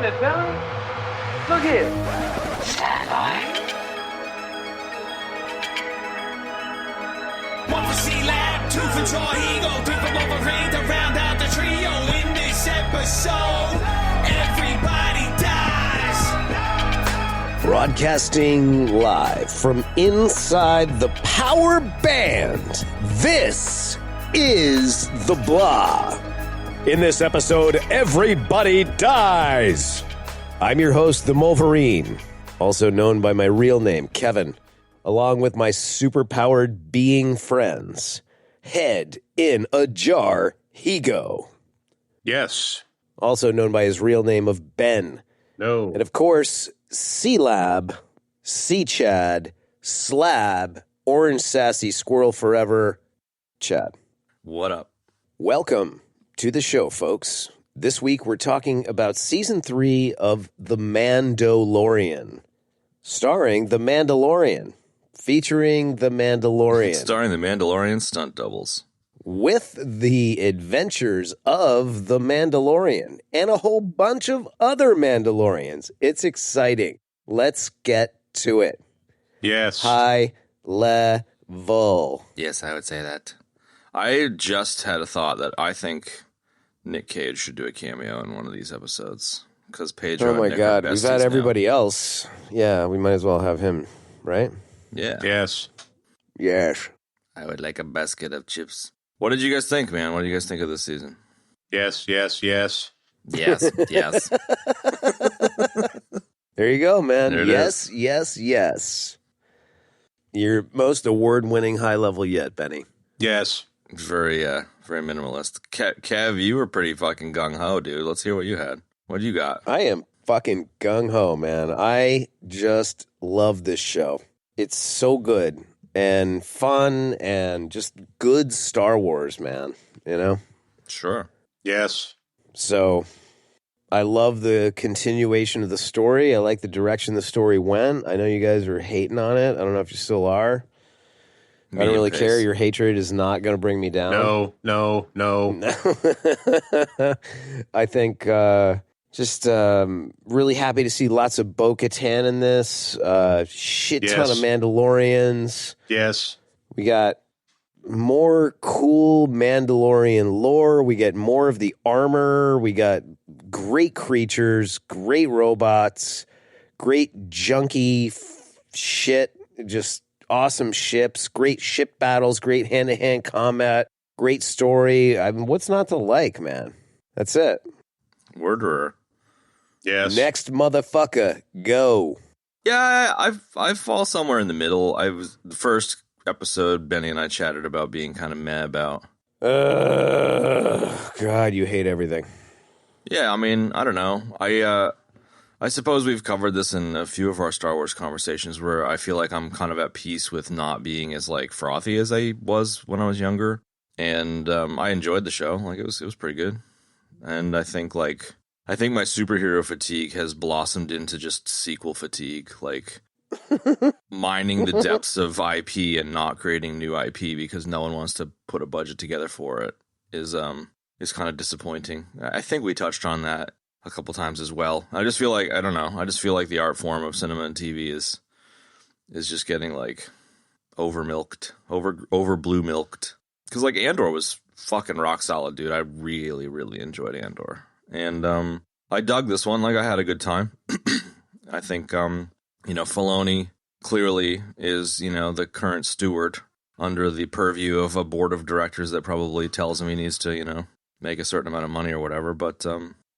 it, fella. Look here. Stand by. One for C-Lab, two for Troy Eagle, three for Wolverine to round out the trio. In this episode, everybody dies. Broadcasting live from inside the power band, this is The Blah. In this episode, everybody dies. I'm your host, the Wolverine, also known by my real name, Kevin, along with my superpowered being friends. Head in a jar, Higo. Yes. Also known by his real name of Ben. No. And of course, C-Lab, C-Chad, Slab, Orange Sassy, Squirrel Forever, Chad. What up? Welcome to the show, folks. This week we're talking about Season 3 of The Mandalorian, starring The Mandalorian, featuring The Mandalorian. Starring The Mandalorian stunt doubles. With the adventures of The Mandalorian and a whole bunch of other Mandalorians. It's exciting. Let's get to it. Yes. High level. Yes, I would say that. I just had a thought that I think Nick Cage should do a cameo in one of these episodes. Because Pedro Oh my and Nick God, are we've had besties everybody else. Yeah, we might as well have him, right? now. Yeah. Yes. Yes. I would like a basket of chips. What did you guys think, man? What did you guys think of this season? Yes, yes, yes. Yes, yes. There you go, man. There it Yes, yes, yes. Your most award-winning high level yet, Benny. Yes. Very minimalist. Kev, you were pretty fucking gung-ho, dude. Let's hear what you had. What do you got? I am fucking gung-ho, man. I just love this show. It's so good and fun and just good Star Wars, man. You know? Sure. Yes. So I love the continuation of the story. I like the direction the story went. I know you guys are hating on it. I don't know if you still are. I don't really care. Your hatred is not going to bring me down. No. I think just really happy to see lots of Bo-Katan in this. Shit ton Yes. of Mandalorians. Yes. We got more cool Mandalorian lore. We get more of the armor. We got great creatures, great robots, great junky shit, just awesome ships, great ship battles, great hand-to-hand combat, great story. I mean, what's not to like, man? That's it. Worderer. Yes. Next motherfucker, go. Yeah, I fall somewhere in the middle. I was the first episode Benny and I chatted about being kind of meh about. God, you hate everything. Yeah, I mean, I don't know. I suppose we've covered this in a few of our Star Wars conversations where I feel like I'm kind of at peace with not being as like frothy as I was when I was younger. And I enjoyed the show. Like it was pretty good. And I think my superhero fatigue has blossomed into just sequel fatigue, like mining the depths of IP and not creating new IP because no one wants to put a budget together for it is kind of disappointing. I think we touched on that a couple times as well. I just feel like, I don't know, I just feel like the art form of cinema and TV is just getting like over blue milked. Because like Andor was fucking rock solid, dude. I really, really enjoyed Andor. And I dug this one. Like I had a good time. I think Filoni clearly is, the current steward under the purview of a board of directors that probably tells him he needs to, make a certain amount of money or whatever. But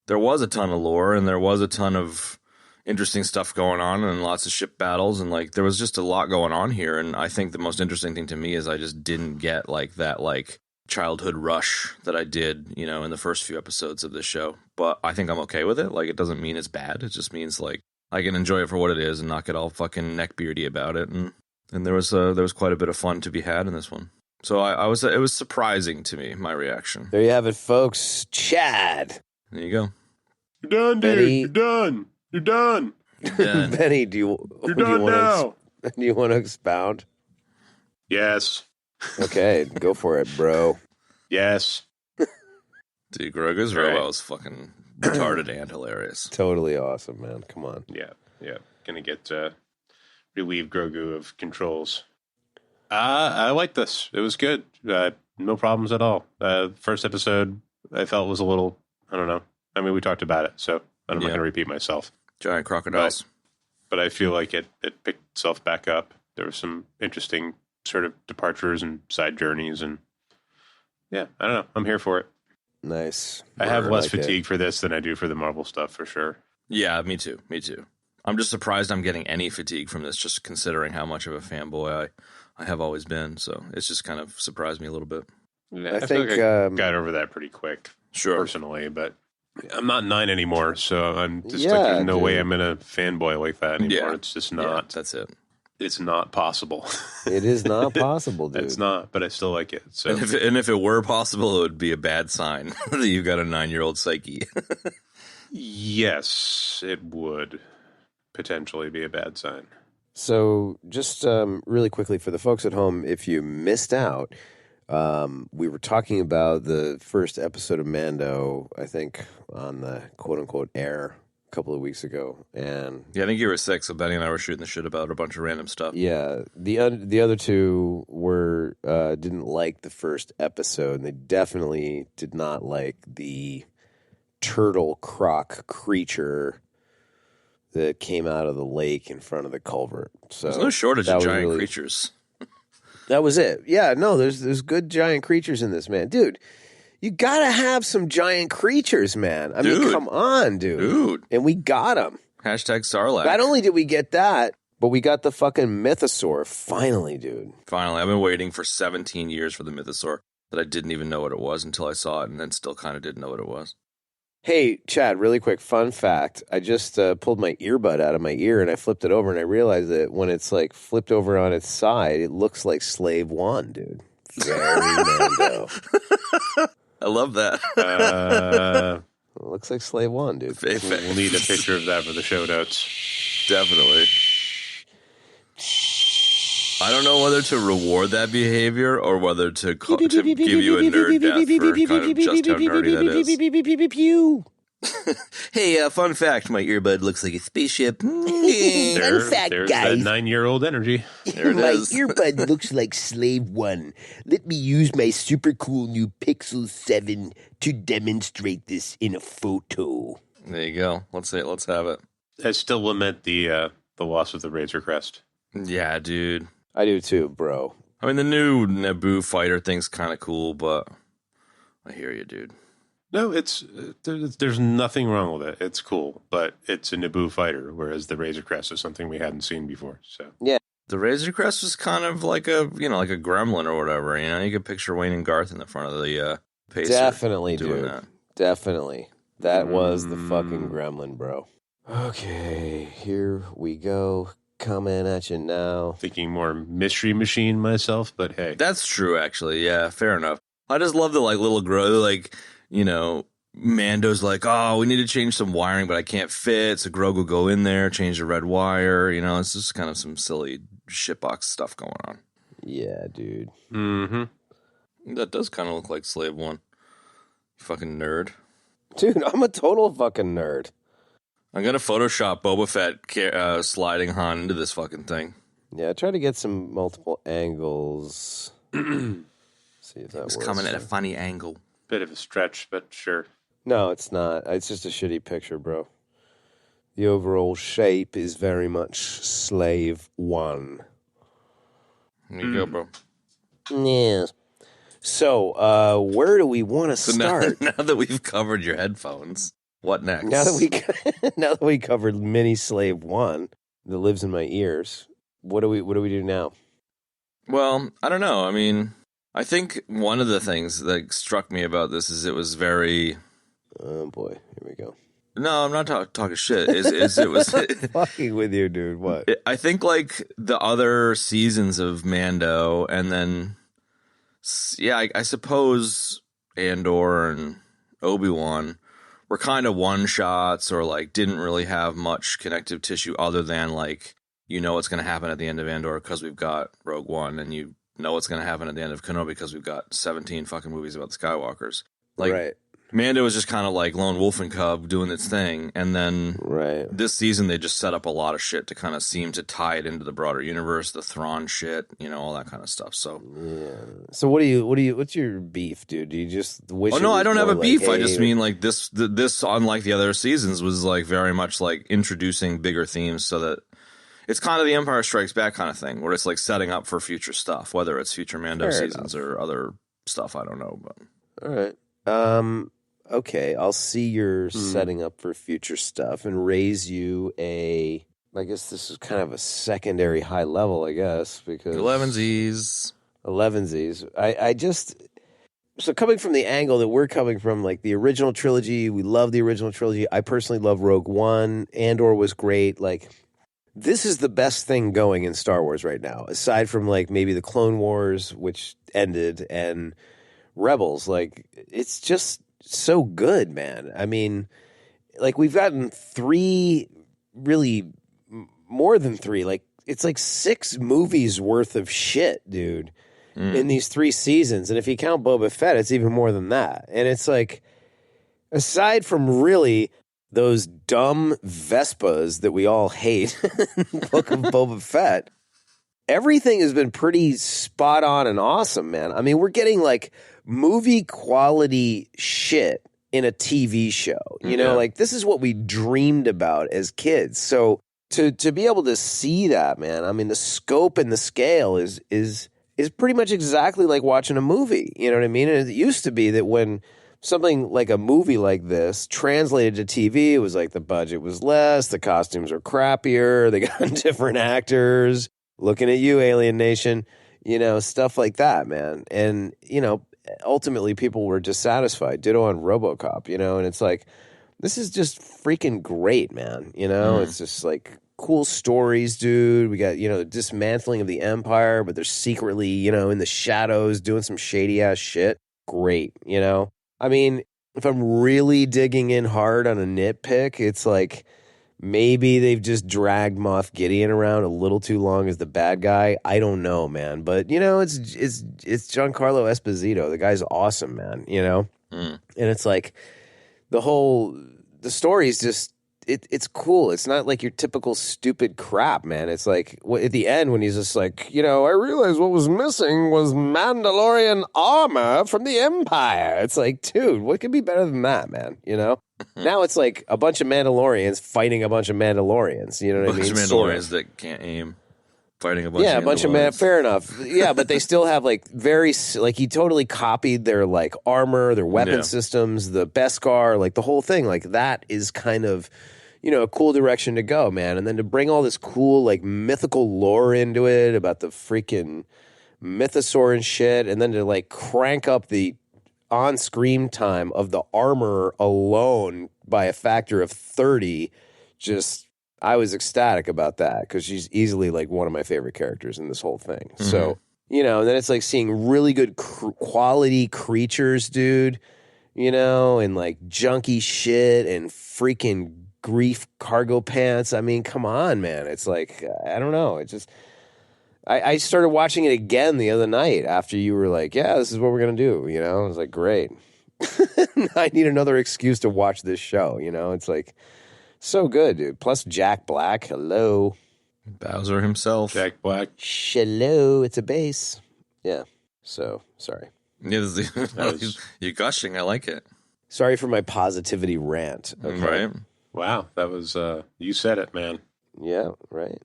there was a ton of lore and there was a ton of interesting stuff going on and lots of ship battles. And like, there was just a lot going on here. And I think the most interesting thing to me is I just didn't get like that, like childhood rush that I did, in the first few episodes of this show. But I think I'm okay with it. Like, it doesn't mean it's bad. It just means like I can enjoy it for what it is and not get all fucking neckbeardy about it. And there was quite a bit of fun to be had in this one. So it was surprising to me, my reaction. There you have it, folks. Chad. There you go. You're done, dude. Benny. You're done. You're done. Done. Benny, You're done now. Do you want to expound? Yes. Okay, go for it, bro. Yes. Dude, Grogu's robot was fucking retarded and hilarious. Totally awesome, man. Come on. Yeah. Gonna get relieve Grogu of controls. I like this. It was good. No problems at all. First episode, I felt was a little, I don't know. I mean, we talked about it, so I'm not going to repeat myself. Giant crocodiles. But I feel like it picked itself back up. There were some interesting sort of departures and side journeys, and yeah, I don't know. I'm here for it. Nice. I have less fatigue for this than I do for the Marvel stuff, for sure. Yeah, me too. I'm just surprised I'm getting any fatigue from this, just considering how much of a fanboy I have always been. So it's just kind of surprised me a little bit. Yeah, I think I got over that pretty quick, personally, but I'm not 9 anymore, so I'm just like, there's no way I'm in a fanboy like that anymore. Yeah. It's just not. Yeah, that's it. It's not possible. It is not possible, dude. It's not, but I still like it. So. And if it were possible, it would be a bad sign that you've got a 9-year-old psyche. Yes, it would potentially be a bad sign. So just really quickly for the folks at home, if you missed out, we were talking about the first episode of Mando, I think, on the quote-unquote air a couple of weeks ago. And yeah, I think you were sick, so Benny and I were shooting the shit about a bunch of random stuff. Yeah, the other two were didn't like the first episode, and they definitely did not like the turtle croc creature that came out of the lake in front of the culvert. So there's no shortage of giant creatures. That was it. Yeah, no, there's good giant creatures in this, man. Dude, you gotta have some giant creatures, man. I mean, come on, dude. And we got them. Hashtag Sarlacc. Not only did we get that, but we got the fucking mythosaur. Finally, dude. Finally. I've been waiting for 17 years for the mythosaur that I didn't even know what it was until I saw it, and then still kind of didn't know what it was. Hey, Chad, really quick fun fact. I just pulled my earbud out of my ear and I flipped it over and I realized that when it's like flipped over on its side, it looks like Slave One, dude. Very Mando. I love that. It looks like Slave One, dude. We'll need a picture of that for the show notes. Definitely. I don't know whether to reward that behavior or whether to give you a nerd death for kind of just how nerdy that is. Hey, fun fact, my earbud looks like a spaceship. Fun fact, there's guys. That 9-year-old energy. There it my is. earbud looks like Slave One. Let me use my super cool new Pixel 7 to demonstrate this in a photo. There you go. Let's have it. I still lament the loss of the Razor Crest. Yeah, dude. I do too, bro. I mean, the new Naboo fighter thing's kind of cool, but I hear you, dude. No, there's nothing wrong with it. It's cool, but it's a Naboo fighter, whereas the Razor Crest is something we hadn't seen before. So yeah, the Razor Crest was kind of like a gremlin or whatever. You know, you could picture Wayne and Garth in the front of the pacer. Definitely, doing dude. That. Definitely, that was the fucking gremlin, bro. Okay, here we go. Coming at you now. Thinking more Mystery Machine myself, but hey. That's true, actually. Yeah, fair enough. I just love the little Grogu, Mando's like, oh, we need to change some wiring, but I can't fit. So Grogu will go in there, change the red wire. It's just kind of some silly shitbox stuff going on. Yeah, dude. Mm-hmm. That does kind of look like Slave One. You fucking nerd. Dude, I'm a total fucking nerd. I'm going to Photoshop Boba Fett sliding Han into this fucking thing. Yeah, I try to get some multiple angles. See if that It's works. coming at a funny angle. Bit of a stretch, but sure. No, it's not. It's just a shitty picture, bro. The overall shape is very much Slave One. There you go, bro. Yes. So, where do we want to start? Now that we've covered your headphones, what next? Now that we covered Mini Slave One that lives in my ears, what do we do now? Well, I don't know. I mean, I think one of the things that struck me about this is it was very. Oh boy, here we go. No, I'm not talking shit. It was fucking with you, dude. What? I think like the other seasons of Mando, and then I suppose Andor and Obi-Wan were kind of one shots or like didn't really have much connective tissue other than like what's going to happen at the end of Andor because we've got Rogue One, and what's going to happen at the end of Kenobi because we've got 17 fucking movies about the Skywalkers. Like, right. Mando was just kind of like lone wolf and cub doing its thing, and then this season they just set up a lot of shit to kind of seem to tie it into the broader universe, the Thrawn shit, all that kind of stuff. So So what's your beef, dude? Do you just wish? Oh no, I don't have a beef. I just mean like this, unlike the other seasons, was like very much like introducing bigger themes, so that it's kind of the Empire Strikes Back kind of thing, where it's like setting up for future stuff, whether it's future Mando seasons or other stuff. I don't know, but all right. Okay, I'll see you're setting up for future stuff and raise you I guess this is kind of a secondary high level, I guess, because 11Zs. So coming from the angle that we're coming from, like the original trilogy, we love the original trilogy. I personally love Rogue One. Andor was great. Like, this is the best thing going in Star Wars right now, aside from like maybe the Clone Wars, which ended, and Rebels. Like, it's just so good, man. I mean, like, we've gotten more than three. Like, it's like 6 movies worth of shit, dude, in these 3 seasons. And if you count Boba Fett, it's even more than that. And it's like, aside from really those dumb Vespas that we all hate in the Book of Boba Fett, everything has been pretty spot on and awesome, man. I mean, we're getting like movie quality shit in a TV show. You know, like this is what we dreamed about as kids. So to be able to see that, man, I mean, the scope and the scale is pretty much exactly like watching a movie. You know what I mean? And it used to be that when something like a movie like this translated to TV, it was like the budget was less, the costumes are crappier, they got different actors. Looking at you, Alien Nation, stuff like that, man. And, ultimately people were dissatisfied. Ditto on Robocop, and it's like, this is just freaking great, man. It's just like cool stories, dude. We got, the dismantling of the Empire, but they're secretly, in the shadows doing some shady ass shit. Great, I mean, if I'm really digging in hard on a nitpick, it's like, maybe they've just dragged Moff Gideon around a little too long as the bad guy. I don't know, man. But, it's Giancarlo Esposito. The guy's awesome, man, And it's like the story is just, it's cool. It's not like your typical stupid crap, man. It's like at the end when he's just like, I realized what was missing was Mandalorian armor from the Empire. It's like, dude, what could be better than that, man? Now it's like a bunch of Mandalorians fighting a bunch of Mandalorians. You know what I mean? A bunch of Mandalorians that can't aim. Fighting a bunch of Mandalorians. Fair enough. Yeah, but they still have like he totally copied their like armor, their weapon systems, the Beskar, like the whole thing. Like that is kind of, a cool direction to go, man. And then to bring all this cool like mythical lore into it about the freaking mythosaur and shit, and then to like crank up the on-screen time of the armor alone by a factor of 30, I was ecstatic about that because she's easily like one of my favorite characters in this whole thing. Mm-hmm. So, and then it's like seeing really good quality creatures, dude, and like junky shit and freaking grief cargo pants. I mean, come on, man. It's like, I don't know. It just, I started watching it again the other night after you were like, yeah, this is what we're going to do. I was like, great. I need another excuse to watch this show. It's like, so good, dude. Plus Jack Black. Hello. Bowser himself. Jack Black. Hello. It's a bass. Yeah. So, sorry. Yeah, you're gushing. I like it. Sorry for my positivity rant. Okay? Right. Wow. That was, you said it, man. Yeah, right.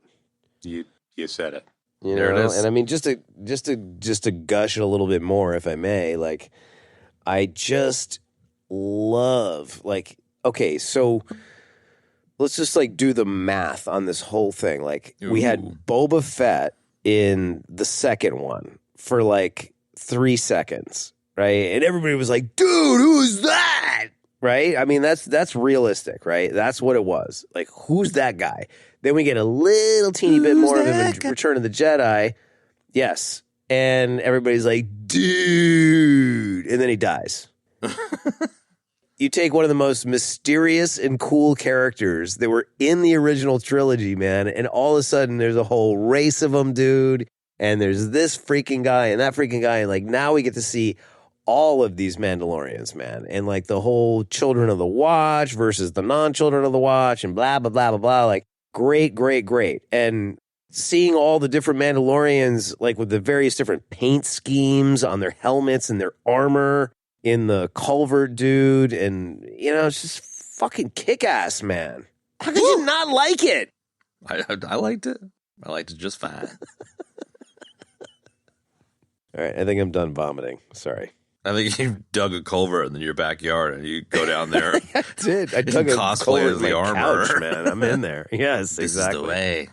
You said it. There it is. And I mean, just to gush it a little bit more, if I may, like, I just love, like, okay, so let's just like do the math on this whole thing. Like, we had Boba Fett in the second one for like 3 seconds, right? And everybody was like, dude, who's that? Right? I mean, that's realistic, right? That's what it was. Like, who's that guy? Then we get a little teeny bit more of him in Return of the Jedi. Yes. And everybody's like, dude. And then he dies. You take one of the most mysterious and cool characters that were in the original trilogy, man, and all of a sudden there's a whole race of them, dude. And there's this freaking guy and that freaking guy. And like now we get to see all of these Mandalorians, man. And like the whole Children of the Watch versus the non-Children of the Watch and blah, blah, blah, blah, blah. Like great, great, great. And seeing all the different Mandalorians, like with the various different paint schemes on their helmets and their armor in the Culvert dude. And, you know, it's just fucking kick-ass, man. How could you not like it? I liked it. I liked it just fine. All right, I think I'm done vomiting. Sorry. I think you dug a culvert in your backyard and you go down there. I did. I dug a cosplay culvert as in the my armor. couch, man. I'm in there. Yes, This exactly. is the way.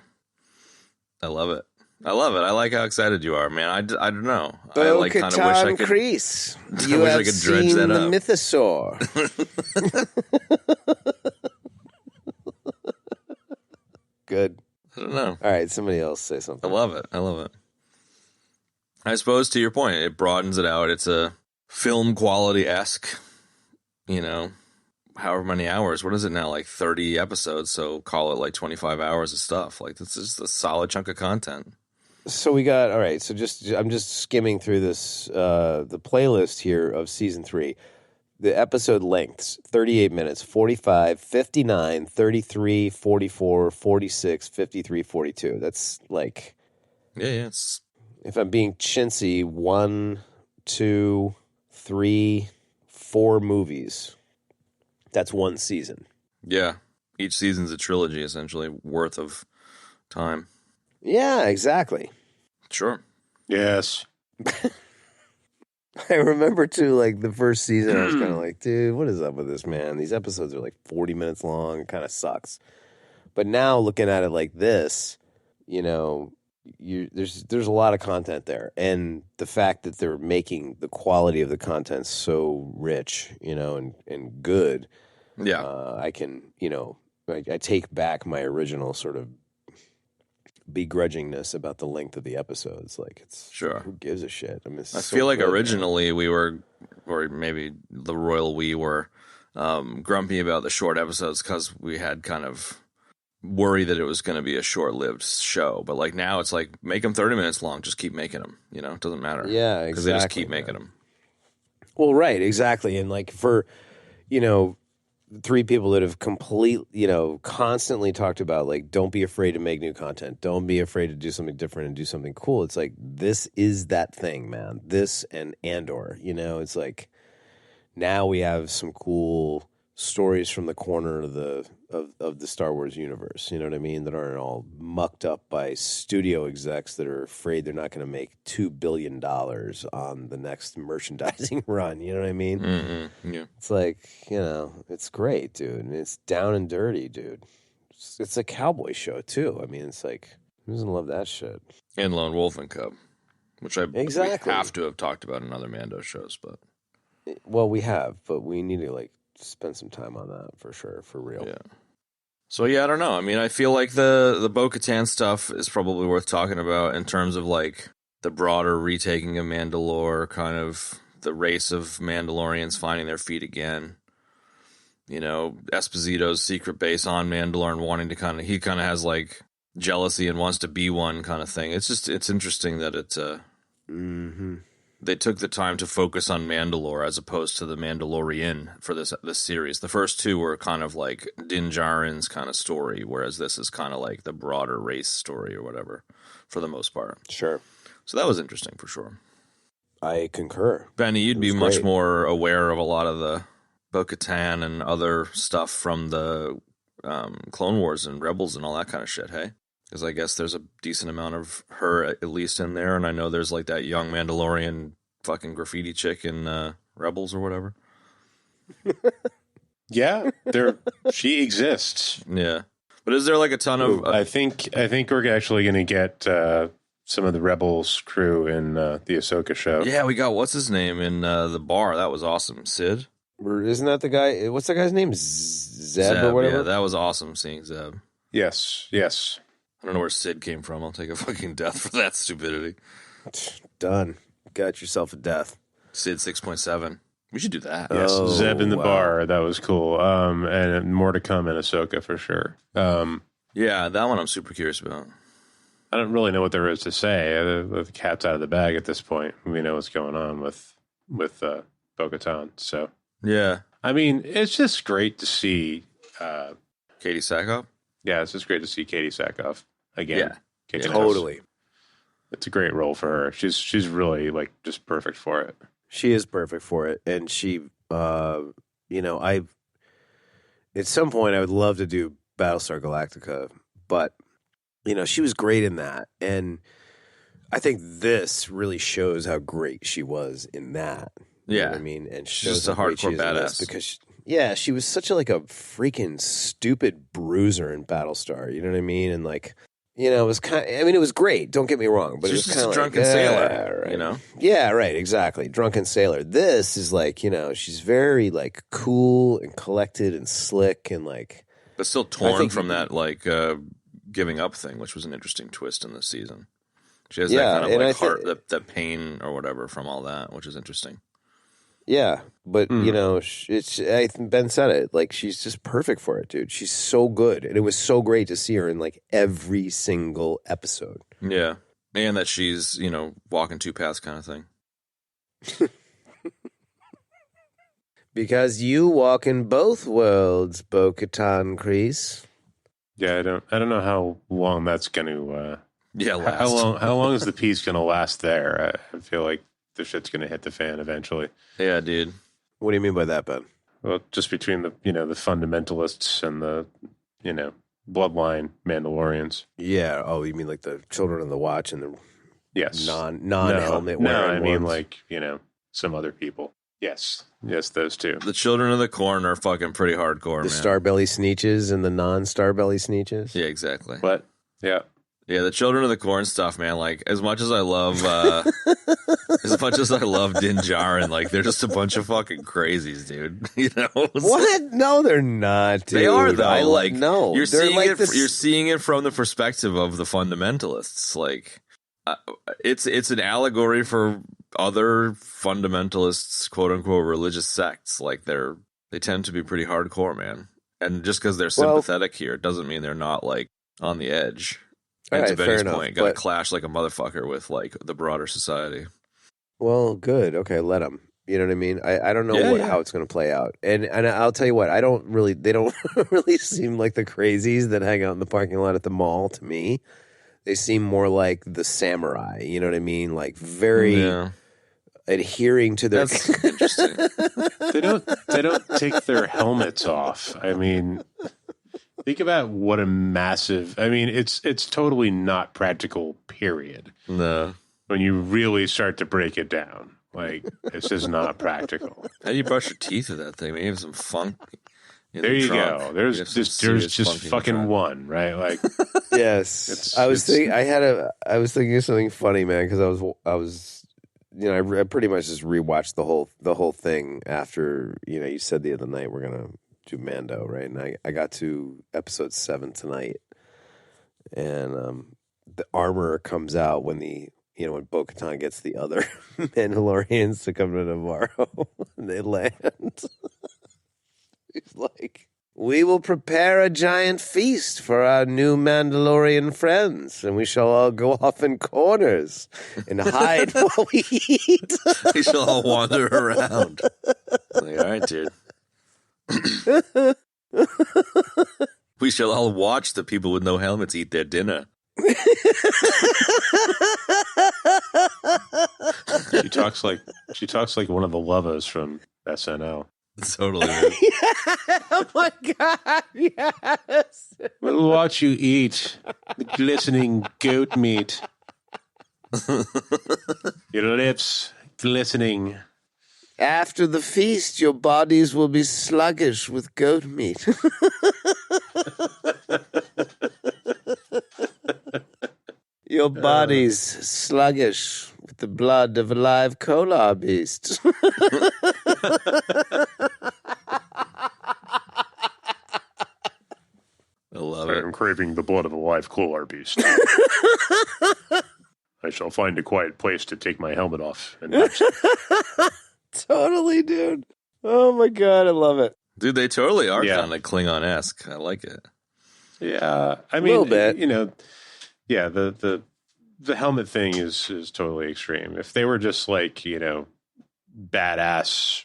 I love it. I love it. I like how excited you are, man. I don't know. I like kind of wish I could. Crease. I You wish have I could dredge seen that the up. mythosaur. Good. I don't know. All right, somebody else say I something. love it. I love it. I suppose to your point, it broadens it out. It's a film quality-esque, you know, however many hours. What is it now? Like 30 episodes. So call it like 25 hours of stuff. Like this is a solid chunk of content. So we got, all right, so I'm just skimming through this, the playlist here of season 3. The episode lengths, 38 minutes, 45, 59, 33, 44, 46, 53, 42. That's like, Yeah, it's if I'm being chintzy, 1, 2, 3, 4 movies. That's one season. yeah. Each season's a trilogy, essentially, worth of time. Yeah, exactly. Sure. Yes. I remember too, like the first season, I was kind of like, dude, what is up with this, man? These episodes are like 40 minutes long. It kind of sucks. But now looking at it like this, you know, there's a lot of content there, and the fact that they're making the quality of the content so rich, you know, and good. Yeah. I can, you know, I take back my original sort of begrudgingness about the length of the episodes. Like, it's Sure. who gives a shit? I mean, it's I so feel like good, man. originally we were, or maybe the royal we were, grumpy about the short episodes because we had kind of worry that it was going to be a short-lived show. But like now it's like, make them 30 minutes long. Just keep making them. You know, it doesn't matter. Yeah, exactly. Because they just keep making them. Well, right, exactly. And like for, you know, 3 people that have constantly talked about, like, don't be afraid to make new content. Don't be afraid to do something different and do something cool. It's like, this is that thing, man. This and Andor, you know, it's like now we have some cool stories from the corner of the Star Wars universe, you know what I mean, that aren't all mucked up by studio execs that are afraid they're not going to make $2 billion on the next merchandising run, you know what I mean? Mm-hmm. Yeah. It's like, you know, it's great, dude. And it's down and dirty, dude. It's a cowboy show, too. I mean, it's like, who doesn't love that shit? And Lone Wolf and Cub, which we Exactly. have to have talked about in other Mando shows, but Well, we have, but we need to, like, spend some time on that for sure, for real. yeah. So yeah, I don't know. I mean, I feel like the Bo-Katan stuff is probably worth talking about in terms of like the broader retaking of Mandalore, kind of the race of Mandalorians finding their feet again. You know, Esposito's secret base on Mandalore and wanting to he kind of has like jealousy and wants to be one kind of thing. It's interesting that they took the time to focus on Mandalore as opposed to the Mandalorian for this series. The first 2 were kind of like Din Djarin's kind of story, whereas this is kind of like the broader race story or whatever, for the most part. Sure. So that was interesting for sure. I concur. Benny, you'd be was much great. more aware of a lot of the Bo-Katan and other stuff from the Clone Wars and Rebels and all that kind of shit, hey? Because I guess there's a decent amount of her at least in there, and I know there's like that young Mandalorian fucking graffiti chick in Rebels or whatever. Yeah, she exists. Yeah, but is there like a ton of? I think we're actually going to get some of the Rebels crew in the Ahsoka show. Yeah, we got what's his name in the bar. That was awesome. Sid. Isn't that the guy? What's that guy's name? Zeb or whatever? Yeah, that was awesome seeing Zeb. Yes. I don't know where Sid came from. I'll take a fucking death for that stupidity. Done. Got yourself a death. Sid 6.7. We should do that. Yes, Oh, Zeb in the wow. bar. That was cool. And more to come in Ahsoka for sure. Yeah, that one I'm super curious about. I don't really know what there is to say. The cat's out of the bag at this point. We know what's going on with Bo-Katan. So, Yeah. I mean, it's just great to see. Katie Sackhoff? Yeah, it's just great to see Katie Sackhoff again. Yeah. Katie Totally. It's a great role for her. She's really like just perfect for it. She is perfect for it, and she, at some point I would love to do Battlestar Galactica, but she was great in that, and I think this really shows how great she was in that. You know what I mean, and she's shows just a how great hardcore she is in this badass. because she was such a freaking stupid bruiser in Battlestar. You know what I mean? And it was it was great. Don't get me wrong, but She's it was just kind a of drunken sailor, right. Yeah, right, exactly. Drunken sailor. This is she's very cool and collected and slick and but still torn from that giving up thing, which was an interesting twist in this season. She has that kind of heart, that pain or whatever from all that, which is interesting. Yeah, but it's Ben said it. She's just perfect for it, dude. She's so good, and it was so great to see her in every single episode. Yeah, and that she's walking two paths kind of thing. Because you walk in both worlds, Bo-Katan Kreese. Yeah, I don't know how long that's going to. Last. How long is the piece going to last there? I feel like the shit's going to hit the fan eventually. Yeah, dude. What do you mean by that, Ben? Well, just between the the fundamentalists and the bloodline Mandalorians. Yeah. Oh, you mean the Children of the Watch and the non-helmet No, wearing I mean ones? some other people. Yes, those two. The Children of the Corn are fucking pretty hardcore, the man. Starbelly Sneeches and the non-Starbelly Sneeches. Yeah, exactly. But yeah, the Children of the Corn stuff, man. As much as I love, Din Djarin, they're just a bunch of fucking crazies, dude. What? No, they're not. Dude. They are though. No, you're seeing it. this... You're seeing it from the perspective of the fundamentalists. It's an allegory for other fundamentalists, quote unquote, religious sects. They tend to be pretty hardcore, man. And just because they're sympathetic here doesn't mean they're not on the edge. And to Benny's point, got to clash like a motherfucker with the broader society. Well, good. Okay, let them. You know what I mean? I don't know how it's going to play out. And I'll tell you what, they don't really seem like the crazies that hang out in the parking lot at the mall to me. They seem more like the samurai, you know what I mean? Very adhering to their. That's interesting. They don't take their helmets off. I mean, think about what a massive. I mean, it's totally not practical. Period. No. When you really start to break it down, it's just not practical. How do you brush your teeth with that thing? Maybe have some funk. There you go. There's just fucking one, right? Yes. I was thinking of something funny, man, because I was I pretty much just rewatched the whole thing after you said the other night we're gonna do Mando, right? And I got to episode 7 tonight, and the armor comes out when when Bo-Katan gets the other Mandalorians to come to Navarro and they land. He's like, we will prepare a giant feast for our new Mandalorian friends, and we shall all go off in corners and hide while we eat. We shall all wander around. All right, dude. We shall all watch the people with no helmets eat their dinner. She talks like one of the Luvahs from SNL. Totally. Oh my God! Yes. We'll watch you eat the glistening goat meat. Your lips glistening. After the feast, your bodies will be sluggish with goat meat. Your bodies sluggish with the blood of a live kolar beast. I love I it. am craving the blood of a live kolar beast. I shall find a quiet place to take my helmet off. And Totally, dude. Oh my God, I love it. Dude, they totally are kind of Klingon-esque. I like it. Yeah, I mean, little bit. Yeah, the helmet thing is totally extreme. If they were just badass,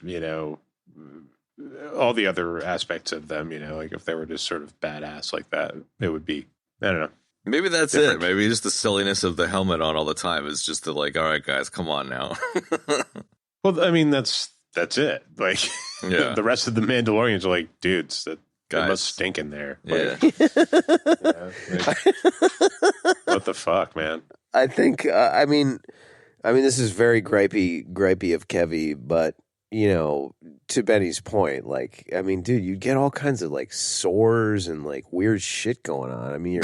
all the other aspects of them, like if they were just sort of badass like that, it would be, I don't know. Maybe that's different. it. Maybe just the silliness of the helmet on all the time is just the like, all right, guys, come on now. Well, I mean, that's it. Like, Yeah. the rest of the Mandalorians are like, dudes, that Guys. must stink in there. Yeah. Like, what the fuck, man? I think. I mean, this is very gripey of Kevy, but to Benny's point, like, I mean, dude, you get all kinds of like sores and like weird shit going on. I mean, your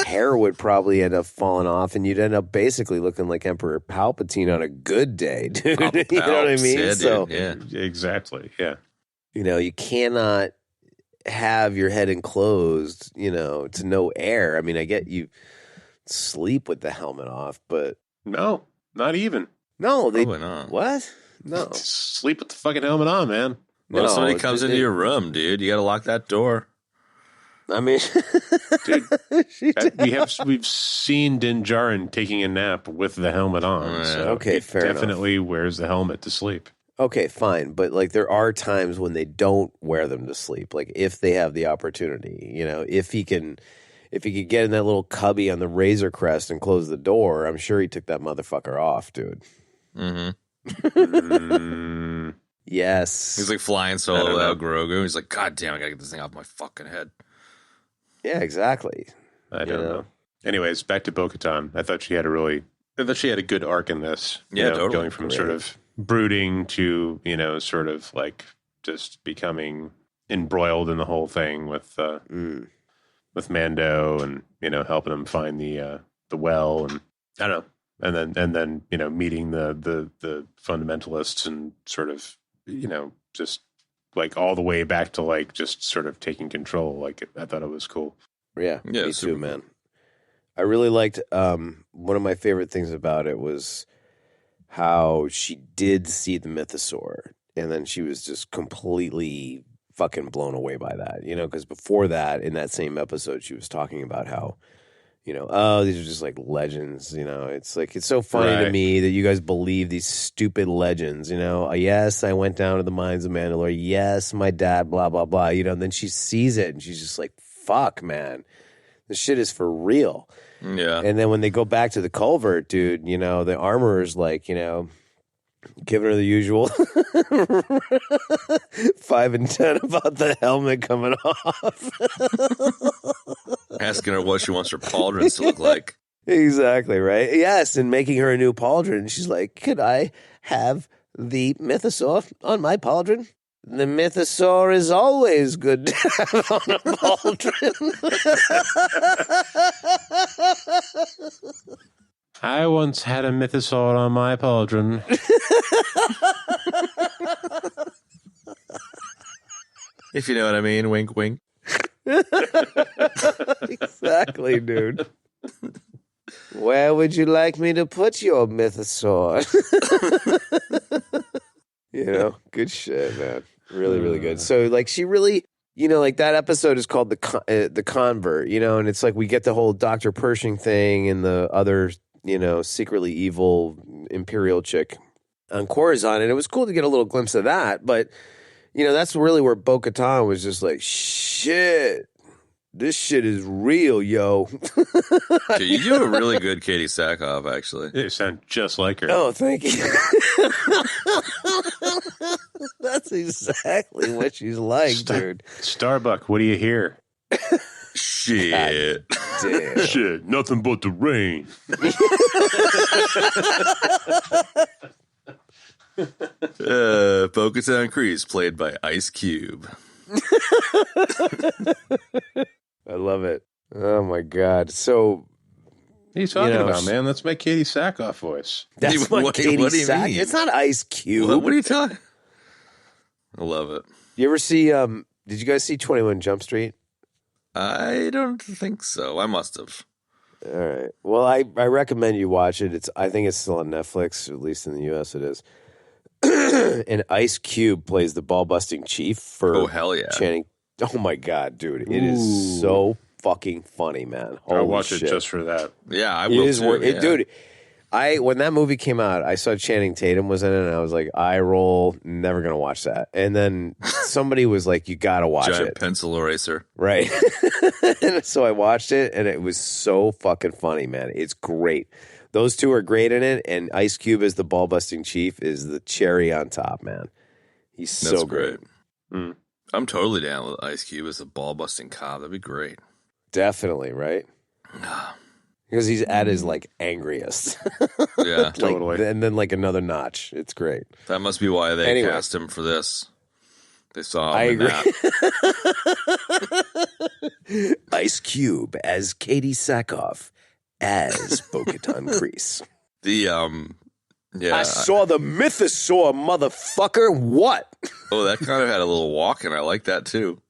hair would probably end up falling off, and you'd end up basically looking like Emperor Palpatine on a good day, dude. You know what I mean? Yeah, So, dude, yeah. Exactly. Yeah. you cannot have your head enclosed, to no air. I mean, I get you sleep with the helmet off, but No, not even. no, they Probably not. what? No, Sleep with the fucking helmet on, man. Well, if No, somebody comes into your room, dude, you got to lock that door. I mean, Dude, we've seen Din Djarin taking a nap with the helmet on. Yeah. So Okay, he fair enough. definitely wears the helmet to sleep. okay, fine, but like there are times when they don't wear them to sleep. Like if they have the opportunity, if he could get in that little cubby on the Razor Crest and close the door, I'm sure he took that motherfucker off, dude. Mm-hmm. Yes, He's like flying I solo don't know. without Grogu. He's like, God damn, I got to get this thing off my fucking head. yeah, exactly. I don't know. Anyways, back to Bo-Katan. I thought she had a good arc in this. Yeah, totally. Going from sort of brooding to, sort of like just becoming embroiled in the whole thing with Mando and, helping him find the well, and I don't know. And then meeting the fundamentalists and sort of, just like all the way back to like just sort of taking control. Like I thought it was cool. Yeah, Yeah, me super too, man. I really liked one of my favorite things about it was how she did see the mythosaur, and then she was just completely fucking blown away by that, because before that, in that same episode, she was talking about how, oh, these are just like legends, it's like, it's so funny to Right. me that you guys believe these stupid legends, yes, I went down to the mines of Mandalore, yes, my dad, blah, blah, blah, and then she sees it and she's just like, fuck, man, this shit is for real. Yeah. And then when they go back to the culvert, dude, the armorer's like, giving her the usual 5 and 10 about the helmet coming off. Asking her what she wants her pauldrons to look like. Exactly, right? Yes, and making her a new pauldron. And she's like, could I have the mythosaur on my pauldron? The mythosaur is always good to have on a pauldron. I once had a mythosaur on my pauldron. If you know what I mean, wink, wink. Exactly, dude. Where would you like me to put your mythosaur? Good shit, man. Really, really good. So, like, she really, like that episode is called the Convert, and it's like we get the whole Dr. Pershing thing and the other, secretly evil Imperial chick on Coruscant, and it was cool to get a little glimpse of that, but, that's really where Bo-Katan was just like, shit. This shit is real, yo. Dude, you do a really good Katie Sackhoff, actually. You sound just like her. Oh, thank you. That's exactly what she's like, dude. Starbuck, what do you hear? Shit. Damn. Shit, nothing but the rain. Bo-Katan Kryze, played by Ice Cube. I love it. Oh, my God. So, What are you talking You know, about, man? That's my Katie Sackhoff voice. that's what Katie what do you Sack. mean? It's not Ice Cube. What are you talking? I love it. You ever see, did you guys see 21 Jump Street? I don't think so. I must have. All right. Well, I recommend you watch it. I think it's still on Netflix, at least in the U.S. it is. And Ice Cube plays the ball-busting chief for Oh, hell yeah. Channing. Oh, my God, dude. It is so fucking funny, man. I'll Holy watch shit. it just for that. Yeah, I It will is too. dude. When that movie came out, I saw Channing Tatum was in it, and I was like, eye roll, never gonna watch that. And then somebody was like, you gotta watch Giant it. pencil eraser. Right. And so I watched it, and it was so fucking funny, man. It's great. Those two are great in it, and Ice Cube as the ball-busting chief is the cherry on top, man. He's so great. I'm totally down with Ice Cube as a ball-busting cop. That'd be great. Definitely, right? Because he's at his, like, angriest. Yeah, Totally. And then, like, another notch. It's great. that must be why they cast him for this. They saw him in that. Ice Cube as Katie Sackhoff as Bo-Katan Kryze. I saw the mythosaur, motherfucker. What? Oh, that kind of had a little walk, and I like that too.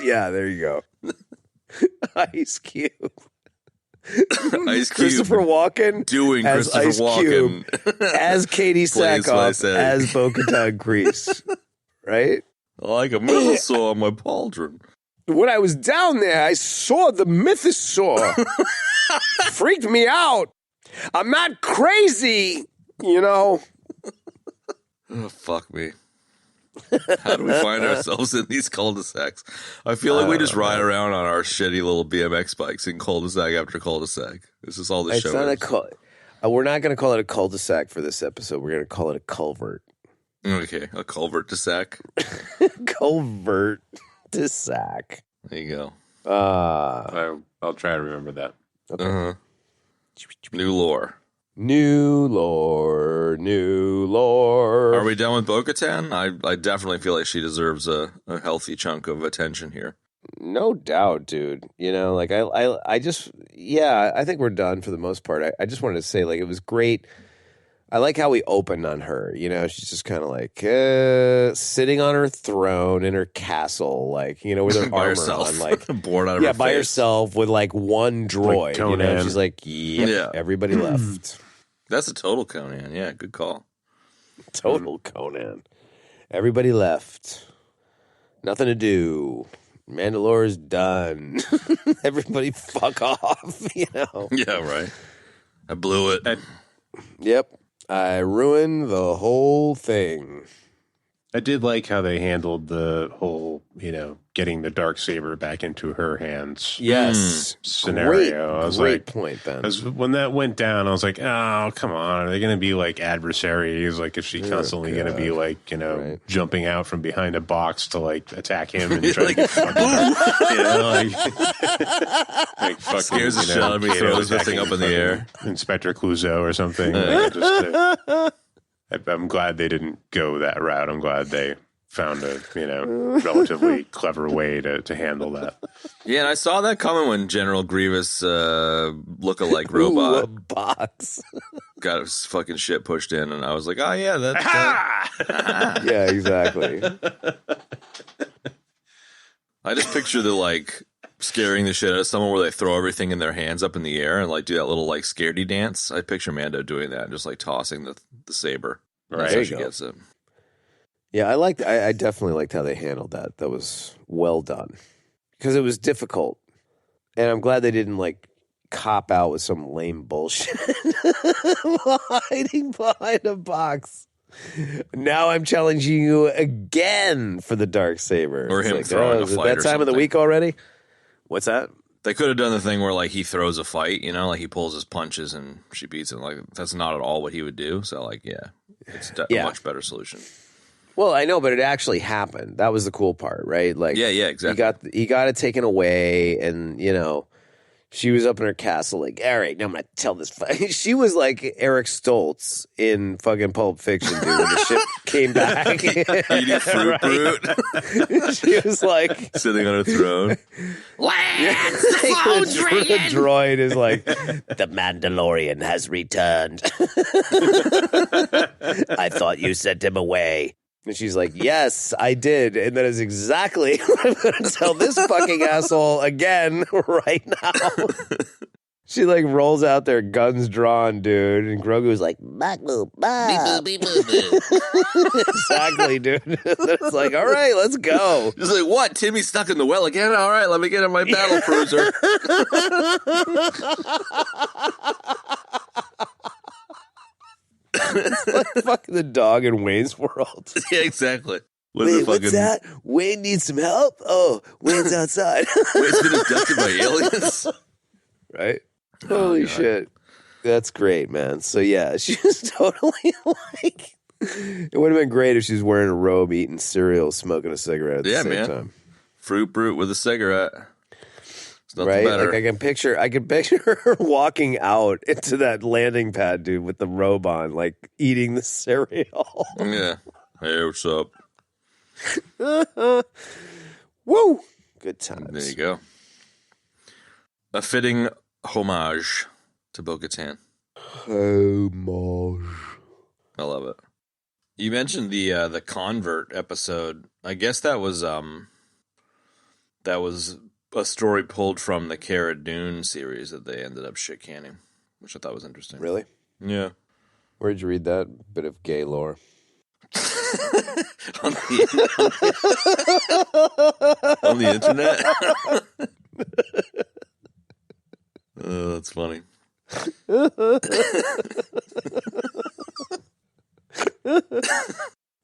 Yeah, there you go. Ice Cube. Ice Cube. Christopher Walken Doing as Christopher Ice Walken. Cube, as Katie Sackhoff as Bo-Katan Kryze. Right? Like a mythosaur on my pauldron. When I was down there, I saw the mythosaur. Freaked me out. I'm not crazy, you know. Oh, fuck me. How do we find ourselves in these cul-de-sacs? I feel like we just ride around on our shitty little BMX bikes in cul-de-sac after cul-de-sac. This is all the show is. We're not going to call it a cul-de-sac for this episode. We're going to call it a culvert. Okay, a culvert to sack. Culvert to sack. There you go. I'll try to remember that. Okay. Uh-huh. New lore. New lore, new lore. Are we done with Bo-Katan? I definitely feel like she deserves a healthy chunk of attention here. No doubt, dude. You know, like I just, yeah, I think we're done for the most part. I just wanted to say, like, it was great. I like how we opened on her. You know, she's just kind of like sitting on her throne in her castle, like, you know, with her by armor herself. on, like bored out of her by face. herself with like one droid. You know, Conan. she's like, yep, Yeah. everybody left. That's a total Conan. Yeah, good call. Total Conan. Everybody left. Nothing to do. Mandalore's done. Everybody fuck off, you know. Yeah, right. I blew it. Yep. I ruined the whole thing. I did like how they handled the whole, you know, getting the Darksaber back into her hands. Yes. Scenario. I was great like, point, Ben. when that went down, I was like, oh, come on. Are they going to be like adversaries? Like, is she constantly going to be like, you know, jumping out from behind a box to like attack him and try to get fucking you know, like fucking, Scares the shit out of me, throws the thing up in the air. Inspector Clouseau or something. Like, I'm glad they didn't go that route. I'm glad they found a, you know, relatively clever way to handle that. Yeah, and I saw that coming when General Grievous look-alike robot Ooh, a box. got his fucking shit pushed in, and I was like, oh yeah, that. Yeah, exactly. I just picture the like scaring the shit out of someone where they throw everything in their hands up in the air and like do that little like scaredy dance. I picture Mando doing that and just like tossing the saber. Right. That's There how you she go. gets it. Yeah, I definitely liked how they handled that. That was well done. Because it was difficult. And I'm glad they didn't like cop out with some lame bullshit. Hiding behind a box. Now I'm challenging you again for the Darksaber. Or It's him like, throwing a is it fight that or time of the something. week already? What's that? They could have done the thing where like he throws a fight, you know, like he pulls his punches and she beats him. Like that's not at all what he would do. So like, yeah, it's a much better solution. Well, I know, but it actually happened. That was the cool part, right? Like, Yeah, exactly. He got it taken away, and you know, she was up in her castle, like, all right, now I'm gonna tell this. She was like Eric Stoltz in fucking Pulp Fiction, dude. When the ship came back, Eating fruit brute, she was like sitting on a throne. the droid is like, the Mandalorian has returned. I thought you sent him away. And she's like, yes, I did. And that is exactly what I'm going to tell this fucking asshole again right now. She like rolls out there, guns drawn, dude, and Grogu's like, "Baku, ba." Exactly, dude. It's like, all right, let's go. Just like, what? Timmy's stuck in the well again? All right, let me get in my battle cruiser. It's like fucking the dog in Wayne's World. Yeah, exactly. Wait, what's that? Wayne needs some help? Oh, Wayne's outside. Wayne's been abducted by aliens. Right? Holy shit. That's great, man. So yeah, she was totally like, it would have been great if she was wearing a robe, eating cereal, smoking a cigarette at the same time. Fruit brute with a cigarette. It's nothing Right? better. Like I can picture her walking out into that landing pad, dude, with the robe on, like eating the cereal. Yeah. Hey, what's up? Woo! Good times. There you go. A fitting homage to Bo-Katan. Homage. I love it. You mentioned the convert episode. I guess that was a story pulled from the Cara Dune series that they ended up shit canning, which I thought was interesting. Really? Yeah. Where'd you read that bit of gay lore? on the internet. Oh, that's funny.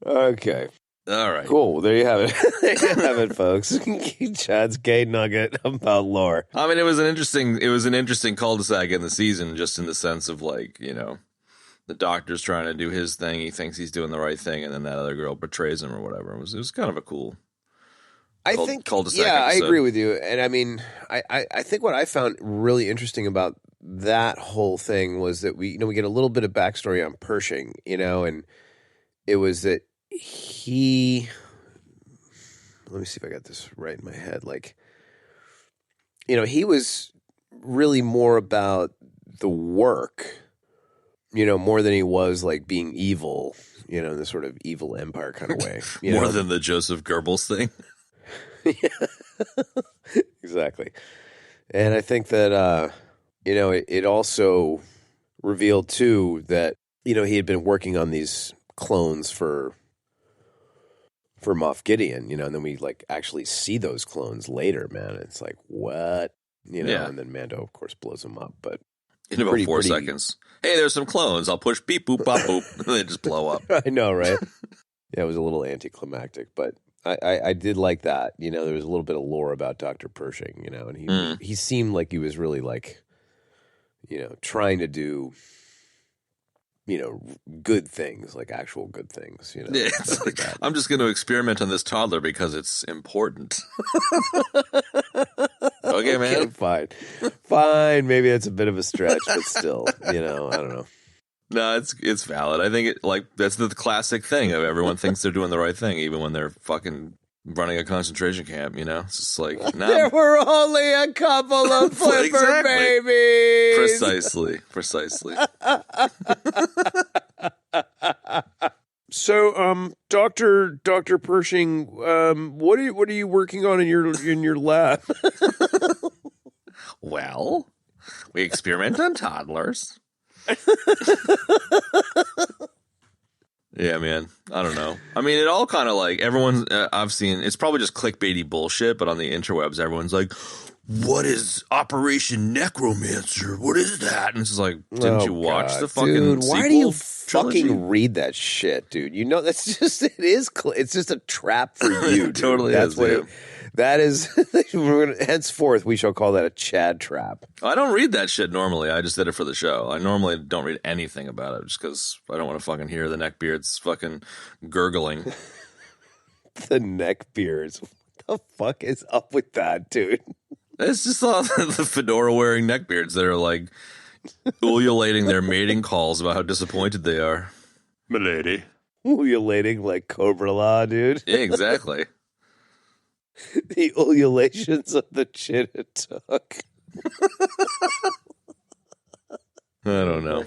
Okay. All right. Cool. There you have it. There you have it, folks. Chad's gay nugget about lore. I mean, it was an interesting cul-de-sac in the season, just in the sense of like, you know, the doctor's trying to do his thing. He thinks he's doing the right thing, and then that other girl betrays him or whatever. It was kind of a cool. I think cul-de-sac yeah, episode. I agree with you. And I mean, I think what I found really interesting about that whole thing was that we get a little bit of backstory on Pershing, and it was that he, let me see if I got this right in my head. Like, he was really more about the work, more than he was like being evil, in this sort of evil empire kind of way. More than the Joseph Goebbels thing. Yeah, exactly. And I think that, it also revealed too that, he had been working on these clones for Moff Gideon, and then we like actually see those clones later, man. It's like, what? Yeah. And then Mando, of course, blows them up, but in about 4 seconds. Hey, there's some clones. I'll push beep, boop, bop, boop. And they just blow up. I know, right? Yeah, it was a little anticlimactic, but I did like that. There was a little bit of lore about Dr. Pershing, and he seemed like he was really like, trying to do, good things, like actual good things, Yeah, it's like, I'm just going to experiment on this toddler because it's important. Okay, man. Okay, fine. Maybe that's a bit of a stretch, but still, I don't know. No, it's valid. I think that's the classic thing of everyone thinks they're doing the right thing, even when they're fucking running a concentration camp. It's just like, no. There were only a couple of flipper Exactly. babies. Precisely. So, Dr. Pershing, what are you working on in your lab? Well, we experiment on toddlers. Yeah, man. I don't know. I mean, it all kind of like everyone's. I've seen it's probably just clickbaity bullshit, but on the interwebs, everyone's like, "What is Operation Necromancer? What is that?" And it's just like, didn't you watch the fucking? Dude, why do you trilogy? fucking read that shit, dude? That's just it's just a trap for you. It totally That's is. what Dude. that is. Henceforth, we shall call that a Chad trap. I don't read that shit normally. I just did it for the show. I normally don't read anything about it just because I don't want to fucking hear the neckbeards fucking gurgling. The neckbeards. What the fuck is up with that, dude? It's just all the fedora wearing neckbeards that are like ululating their mating calls about how disappointed they are. Milady. Ululating like Cobra Law, dude. Yeah, exactly. The ululations of the Chittook. I don't know.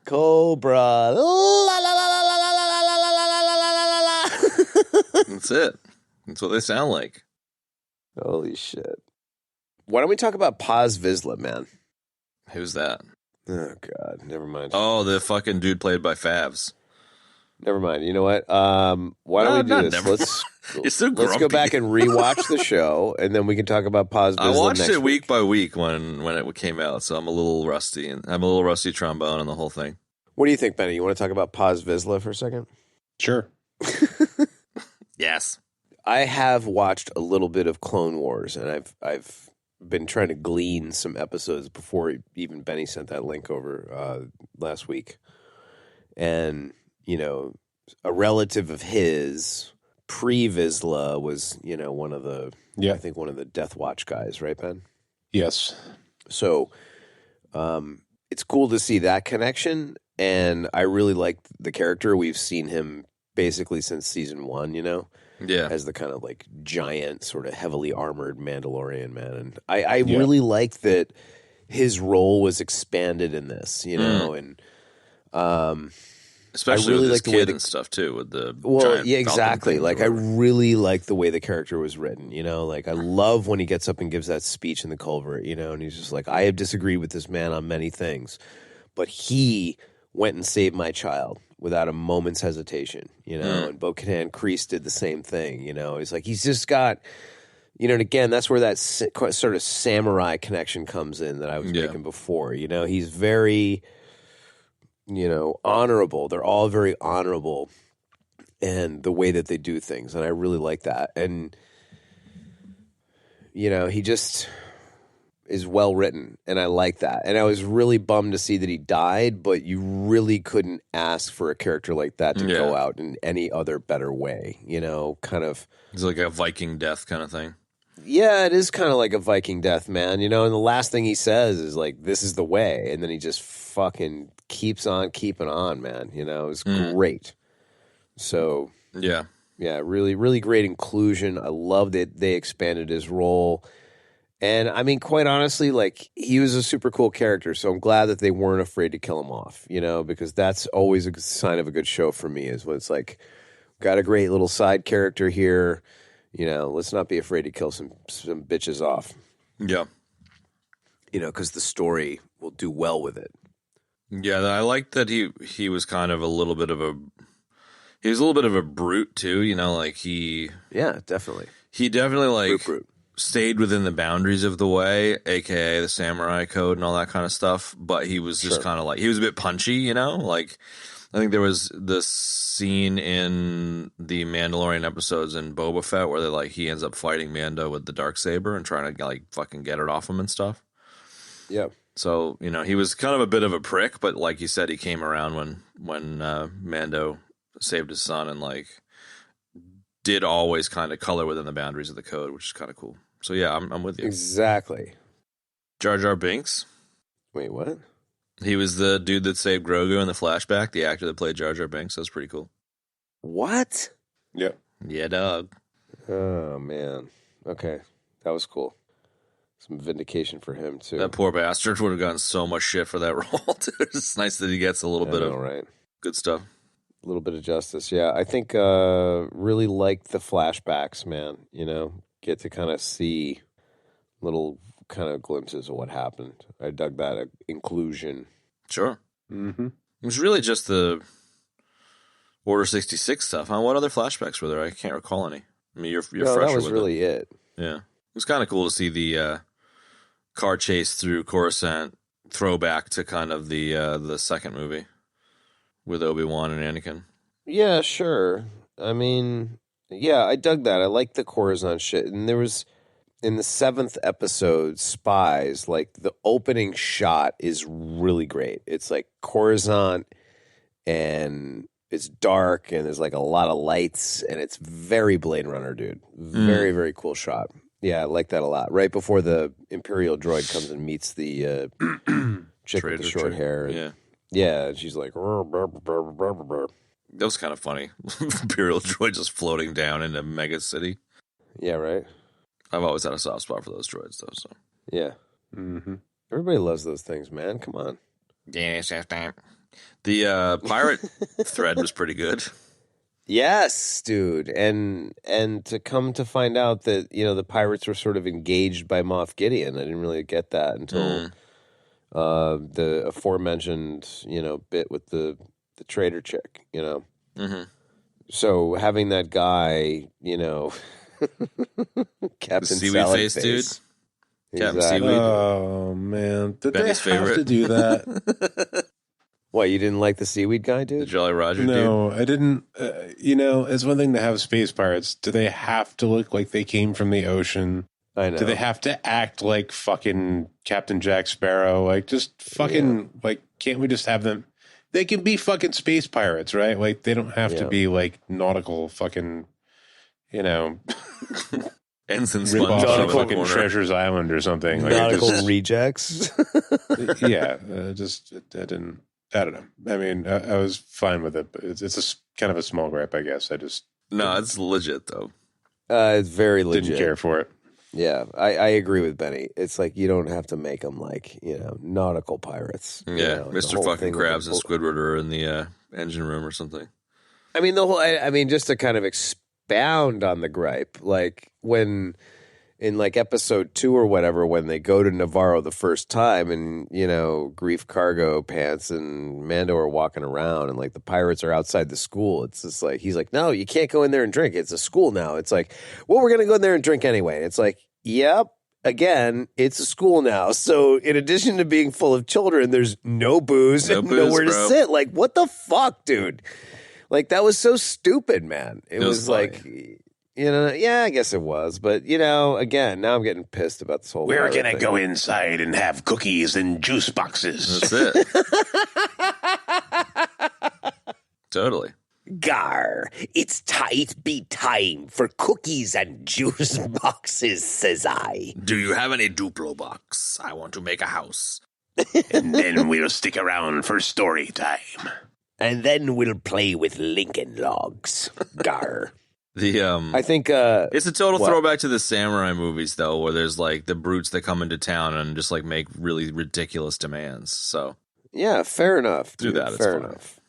Cobra. La, la, la, la, la, la, la, la, la, la, la, la, la. That's it. That's what they sound like. Holy shit. Why don't we talk about Paz Vizsla, man? Who's that? Oh God, never mind. Oh, the fucking dude played by Favs. Never mind. You know what? Why don't we do this? You're so Let's go grumpy. back and rewatch the show, and then we can talk about Paz I Vizsla watched next it week week by week when it came out, so I'm a little rusty, and I'm a little rusty trombone on the whole thing. What do you think, Benny? You want to talk about Paz Vizsla for a second? Sure. Yes. I have watched a little bit of Clone Wars, and I've been trying to glean some episodes before even Benny sent that link over last week. And, you know, a relative of his, pre-Vizsla, was, you know, one of the Death Watch guys, right, Ben? Yes. So it's cool to see that connection, and I really like the character. We've seen him basically since season 1, you know? Yeah. As the kind of like giant, sort of heavily armored Mandalorian man. And I really like that his role was expanded in this, you know, and especially really with his like the way kid and stuff too, with the giant yeah, exactly. Falcon Like I really like the way the character was written, you know. Like I love when he gets up and gives that speech in the culvert, you know, and he's just like, I have disagreed with this man on many things, but he went and saved my child without a moment's hesitation, you know, and Bo-Katan Kreese did the same thing, you know. He's like, he's just got, you know, and again, that's where that sort of samurai connection comes in that I was making before, you know. He's very, you know, honorable. They're all very honorable, and the way that they do things, and I really like that. And, you know, he just is well written, and I like that. And I was really bummed to see that he died, but you really couldn't ask for a character like that to go out in any other better way, you know, kind of. It's like a Viking death kind of thing. Yeah, it is kind of like a Viking death, man, you know, and the last thing he says is like, this is the way, and then he just fucking keeps on keeping on, man, you know. It's great. So, yeah, really, really great inclusion. I love that they expanded his role. And I mean, quite honestly, like, he was a super cool character, so I'm glad that they weren't afraid to kill him off, you know, because that's always a sign of a good show for me, is when it's like, got a great little side character here, you know, let's not be afraid to kill some bitches off. Yeah. You know, because the story will do well with it. Yeah, I like that he was kind of a little bit of a brute too, you know, like Yeah, definitely. He definitely like brute. Stayed within the boundaries of the way, aka the samurai code and all that kind of stuff, but he was just kind of like, he was a bit punchy, you know? Like, I think there was this scene in the Mandalorian episodes in Boba Fett where he ends up fighting Mando with the Darksaber and trying to like fucking get it off him and stuff. Yeah. So, you know, he was kind of a bit of a prick, but like you said, he came around when Mando saved his son and like did always kind of color within the boundaries of the code, which is kind of cool. So yeah, I'm with you. Exactly. Jar Jar Binks. Wait, what? He was the dude that saved Grogu in the flashback, the actor that played Jar Jar Binks. That was pretty cool. What? Yeah. Yeah, dog. Oh, man. Okay. That was cool. Some vindication for him, too. That poor bastard would have gotten so much shit for that role, dude. It's nice that he gets a little bit of good stuff. A little bit of justice, yeah. I think really liked the flashbacks, man. You know, get to kind of see little kind of glimpses of what happened. I dug that inclusion. Sure. Mm-hmm. It was really just the Order 66 stuff. Huh? What other flashbacks were there? I can't recall any. I mean, you're fresher that was with really it. Yeah. It was kind of cool to see the car chase through Coruscant throwback to kind of the second movie with Obi-Wan and Anakin. Yeah, sure. I mean, yeah, I dug that. I liked the Coruscant shit. And there was, in the 7th episode, Spies, like, the opening shot is really great. It's like Coruscant, and it's dark, and there's like a lot of lights, and it's very Blade Runner, dude. Very, very cool shot. Yeah, I like that a lot. Right before the Imperial droid comes and meets the chick with the short hair. And, yeah, and she's like, that was kind of funny. Imperial droid just floating down into Mega City. Yeah, right. I've always had a soft spot for those droids, though. So yeah, everybody loves those things, man. Come on. The pirate thread was pretty good. Yes, dude, and to come to find out that, you know, the pirates were sort of engaged by Moff Gideon. I didn't really get that until The aforementioned, bit with the traitor chick, Mm-hmm. So having that guy, Captain Seaweed Salad face, dude. Captain Exactly. Seaweed. Oh man, did Benny's they have favorite. to do that? What, you didn't like the seaweed guy, The dude? Jolly Roger, dude. No, I didn't. It's one thing to have space pirates. Do they have to look like they came from the ocean? I know. Do they have to act like fucking Captain Jack Sparrow? Like, just fucking, can't we just have them? They can be fucking space pirates, right? Like, they don't have to be, like, nautical fucking, Ensign rip off Sponge of from fucking the corner. Treasures Island or something. Like, Nautical rejects. yeah, I didn't. I don't know. I mean, I was fine with it, but it's kind of a small gripe, I guess. I just No, it's legit, though. It's very legit. didn't care for it. Yeah, I agree with Benny. It's like you don't have to make them like, nautical pirates. Yeah, and the Mr. whole fucking thing with Krabs the and Squidward are in the engine room or something. I mean, just to kind of expound on the gripe, like when in like episode 2 or whatever, when they go to Navarro the first time and, Grief Cargo Pants and Mando are walking around and like the pirates are outside the school. It's just like, he's like, no, you can't go in there and drink. It's a school now. It's like, well, we're going to go in there and drink anyway. And it's like, yep. Again, it's a school now. So in addition to being full of children, there's no booze and nowhere to sit. Like, what the fuck, dude? Like, that was so stupid, man. It was like, yeah, I guess it was. But, again, now I'm getting pissed about this whole We're thing. gonna go inside and have cookies and juice boxes. That's it. Totally. Gar, it's be time for cookies and juice boxes, says I. Do you have any Duplo box? I want to make a house. And then we'll stick around for story time. And then we'll play with Lincoln Logs. Gar. I think it's a total what? throwback to the samurai movies, though, where there's like the brutes that come into town and just like make really ridiculous demands. So yeah, fair enough. do dude, that. It's fair fine. enough.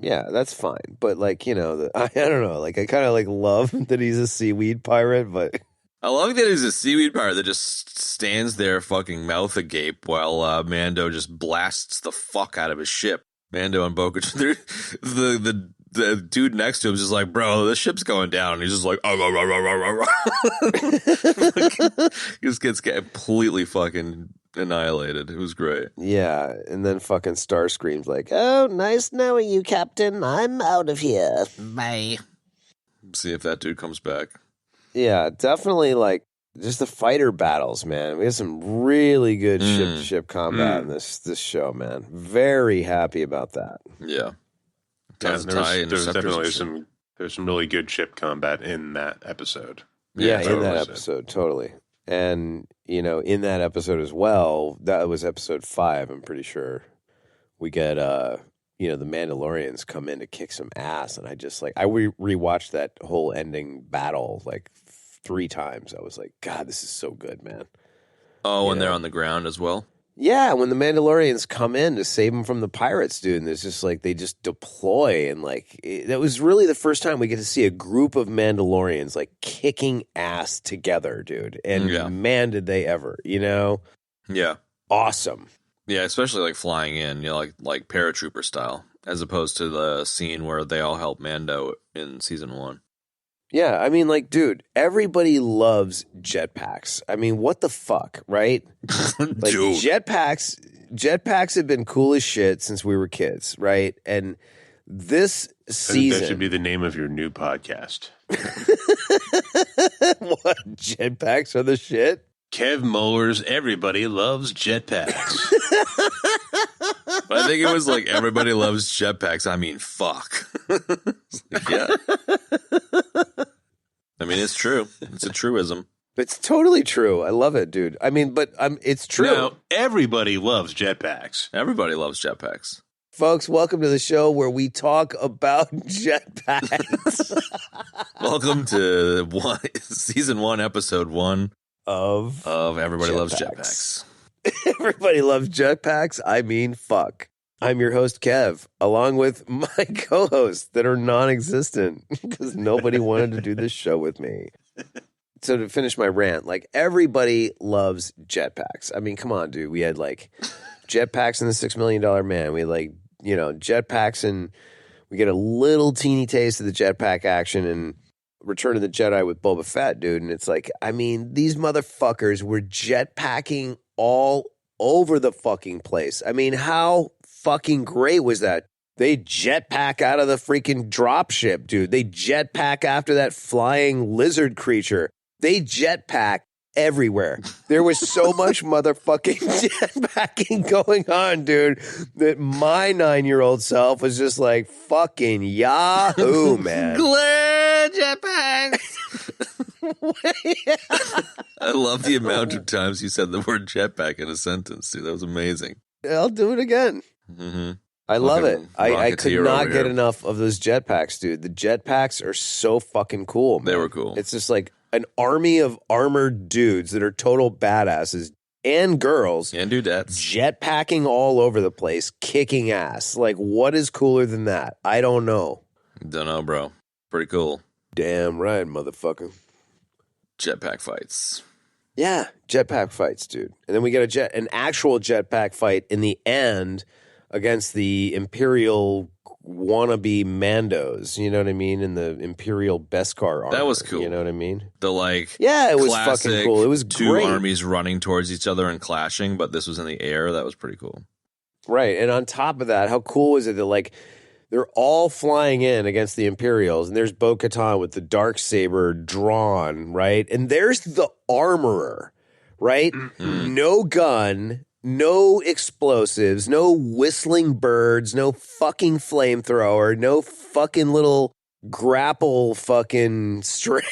Yeah, that's fine. But like, I don't know. Like, I kind of like love that he's a seaweed pirate, but I love that he's a seaweed pirate that just stands there fucking mouth agape while Mando just blasts the fuck out of his ship. Mando and Boca, the dude next to him is just like, bro, the ship's going down. And he's just like, he just gets completely fucking annihilated. It was great. yeah. And then fucking Starscream's like, oh, nice knowing you, Captain. I'm out of here. Bye. See if that dude comes back. Yeah, definitely like just the fighter battles, man. We have some really good ship-to-ship combat in this show, man. Very happy about that. Yeah. Yeah, Tons of tie there's interceptors definitely and shit. there's some really good ship combat in that episode. Yeah, in totally. that episode, totally. And, in that episode as well, that was episode 5, I'm pretty sure. We get, the Mandalorians come in to kick some ass. And I just, like, I rewatched that whole ending battle, like, 3 times. I was like, God, this is so good, man. Oh, when they're on the ground as well? Yeah, when the Mandalorians come in to save them from the pirates, dude, and it's just like they just deploy, and like that was really the first time we get to see a group of Mandalorians like kicking ass together, dude. And man, did they ever, Yeah. Awesome. Yeah, especially like flying in, like paratrooper style, as opposed to the scene where they all help Mando in season 1. Yeah, I mean, like, dude, everybody loves jetpacks. I mean, what the fuck, right? Like, Dude. jetpacks have been cool as shit since we were kids, right? And this I think season, that should be the name of your new podcast. what, jetpacks are the shit? Kev Muller's Everybody Loves Jetpacks. But I think it was like everybody loves jetpacks. I mean, fuck. Yeah. I mean, it's true. It's a truism. It's totally true. I love it, dude. I mean, but it's true. Now, everybody loves jetpacks. Everybody loves jetpacks. Folks, welcome to the show where we talk about jetpacks. Welcome to season 1, episode 1 of Everybody Loves Jetpacks. Jetpacks. Everybody loves jetpacks. I mean, fuck. I'm your host, Kev, along with my co-hosts that are non-existent because nobody wanted to do this show with me. So to finish my rant, like everybody loves jetpacks. I mean, come on, dude. We had like jetpacks and the $6 million man. We like, jetpacks, and we get a little teeny taste of the jetpack action in Return of the Jedi with Boba Fett, dude. And it's like, I mean, these motherfuckers were jetpacking all over the fucking place. I mean, how fucking great was that? They jetpack out of the freaking dropship, dude. They jetpack after that flying lizard creature. They jetpack everywhere. There was so much motherfucking jetpacking going on, dude, that my 9-year-old self was just like, fucking Yahoo, man. Glare jetpacks. I love the amount of times you said the word jetpack in a sentence, dude. That was amazing. I'll do it again. Mm-hmm. I love it. I could not get here. enough of those jetpacks, dude. The jetpacks are so fucking cool, man. They were cool. It's just like an army of armored dudes that are total badasses and girls. And dudettes. Jetpacking all over the place, kicking ass. Like, what is cooler than that? I don't know. Don't know, bro. Pretty cool. Damn right, motherfucker. Jetpack fights. Yeah, jetpack fights, dude. And then we get an actual jetpack fight in the end against the Imperial wannabe Mandos, you know what I mean? In the Imperial Beskar armor. That was cool. You know what I mean? The like, yeah, it was classic fucking cool. It was two great. armies running towards each other and clashing, but this was in the air. That was pretty cool. Right. And on top of that, how cool is it that like they're all flying in against the Imperials, and there's Bo-Katan with the Darksaber drawn, right? And there's the armorer, right? Mm-hmm. No gun, no explosives, no whistling birds, no fucking flamethrower, no fucking little grapple fucking string.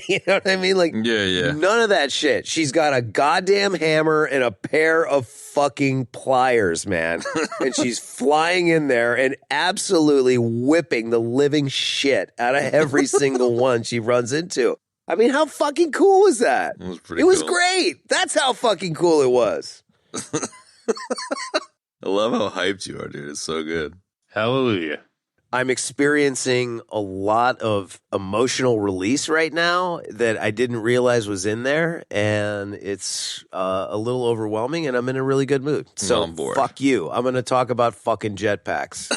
You know what I mean? Like, yeah. None of that shit. She's got a goddamn hammer and a pair of fucking pliers, man. And she's flying in there and absolutely whipping the living shit out of every single one she runs into. I mean, how fucking cool was that? It was pretty It was cool. great. That's how fucking cool it was. I love how hyped you are, dude. It's so good. Hallelujah. I'm experiencing a lot of emotional release right now that I didn't realize was in there, and it's a little overwhelming, and I'm in a really good mood. So I'm bored. Fuck you. I'm going to talk about fucking jetpacks.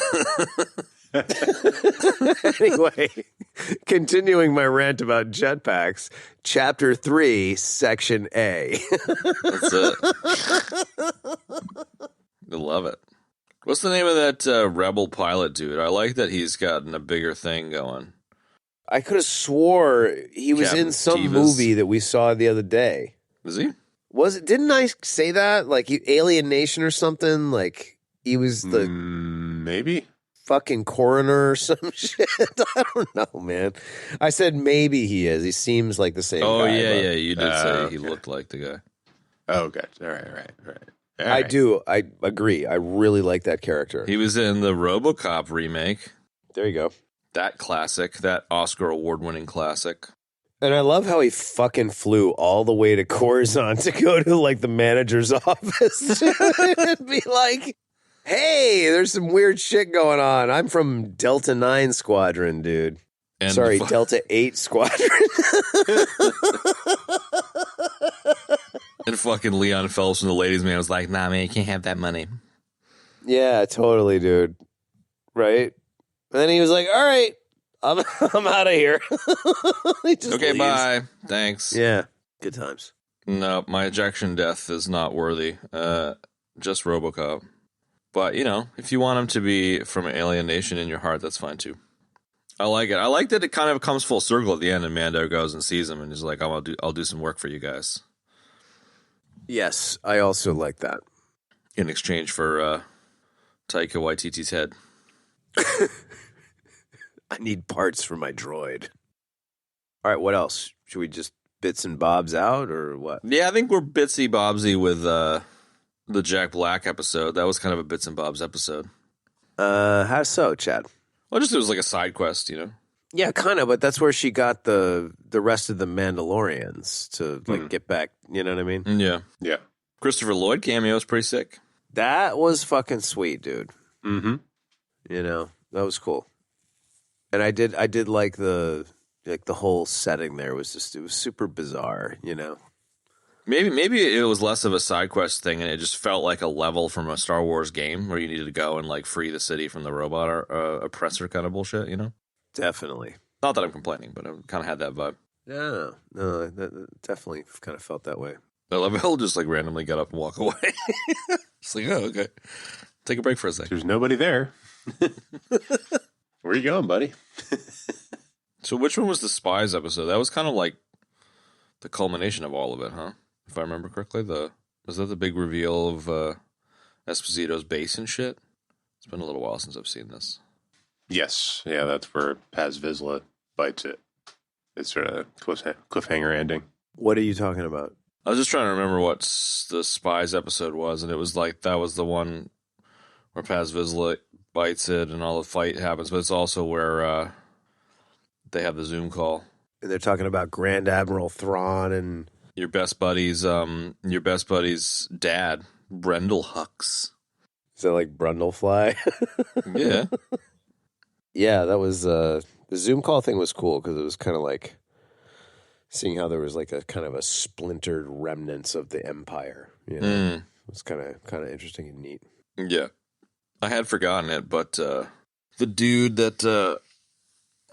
Anyway, continuing my rant about jetpacks, Chapter 3, Section A. That's it. I love it. What's the name of that rebel pilot dude? I like that he's gotten a bigger thing going. I could have swore he was Captain in some Tevez. movie that we saw the other day. Is he? Was it? Didn't I say that? Like Alien Nation or something? Like he was the Maybe. fucking coroner or some shit. I don't know, man. I said maybe he is. He seems like the same guy. Oh, but yeah. You did say okay. he looked like the guy. Oh, gotcha. All right. All I right. do. I agree. I really like that character. He was in the Robocop remake. There you go. That classic. That Oscar award-winning classic. And I love how he fucking flew all the way to Coruscant to go to like the manager's office and be like, hey, there's some weird shit going on. I'm from Delta 9 Squadron, dude. And Sorry, Delta 8 Squadron. And fucking Leon Phelps from the Ladies' Man was like, nah, man, you can't have that money. Yeah, totally, dude. Right? And then he was like, all right, I'm out of here. He just Okay, leaves. bye. Thanks. Yeah, good times. No, my ejection death is not worthy. Just Robocop. But, if you want him to be from Alien Nation in your heart, that's fine too. I like it. I like that it kind of comes full circle at the end and Mando goes and sees him and is like, I'll do some work for you guys. Yes, I also like that. In exchange for Taika Waititi's head. I need parts for my droid. All right, what else? Should we just bits and bobs out or what? Yeah, I think we're bitsy bobsy with the Jack Black episode. That was kind of a bits and bobs episode. How so, Chad? Well, just it was like a side quest, Yeah, kind of, but that's where she got the rest of the Mandalorians to like get back. You know what I mean? Yeah. Yeah. Christopher Lloyd cameo was pretty sick. That was fucking sweet, dude. Mm-hmm. That was cool. And I did like the whole setting there was just, it was super bizarre, Maybe it was less of a side quest thing, and it just felt like a level from a Star Wars game where you needed to go and like free the city from the robot or oppressor kind of bullshit. You know? Definitely. Not that I'm complaining, but I kind of had that vibe. Yeah, no, that definitely kind of felt that way. I love how he'll just like randomly get up and walk away. It's like, oh, okay. Take a break for a second. There's nobody there. Where are you going, buddy? So which one was the spies episode? That was kind of like the culmination of all of it, huh? If I remember correctly, was that the big reveal of Esposito's base and shit? It's been a little while since I've seen this. Yes. Yeah, that's where Paz Vizsla bites it. It's sort of cliffhanger ending. What are you talking about? I was just trying to remember what the spies episode was, and it was like that was the one where Paz Vizsla bites it and all the fight happens, but it's also where they have the Zoom call. And they're talking about Grand Admiral Thrawn and your best buddy's dad, Brendel Hux. Is that like Brundlefly? Yeah. Yeah, that was the Zoom call thing was cool because it was kind of like seeing how there was like a kind of a splintered remnants of the Empire. You know? It was kind of interesting and neat. Yeah. I had forgotten it, but the dude that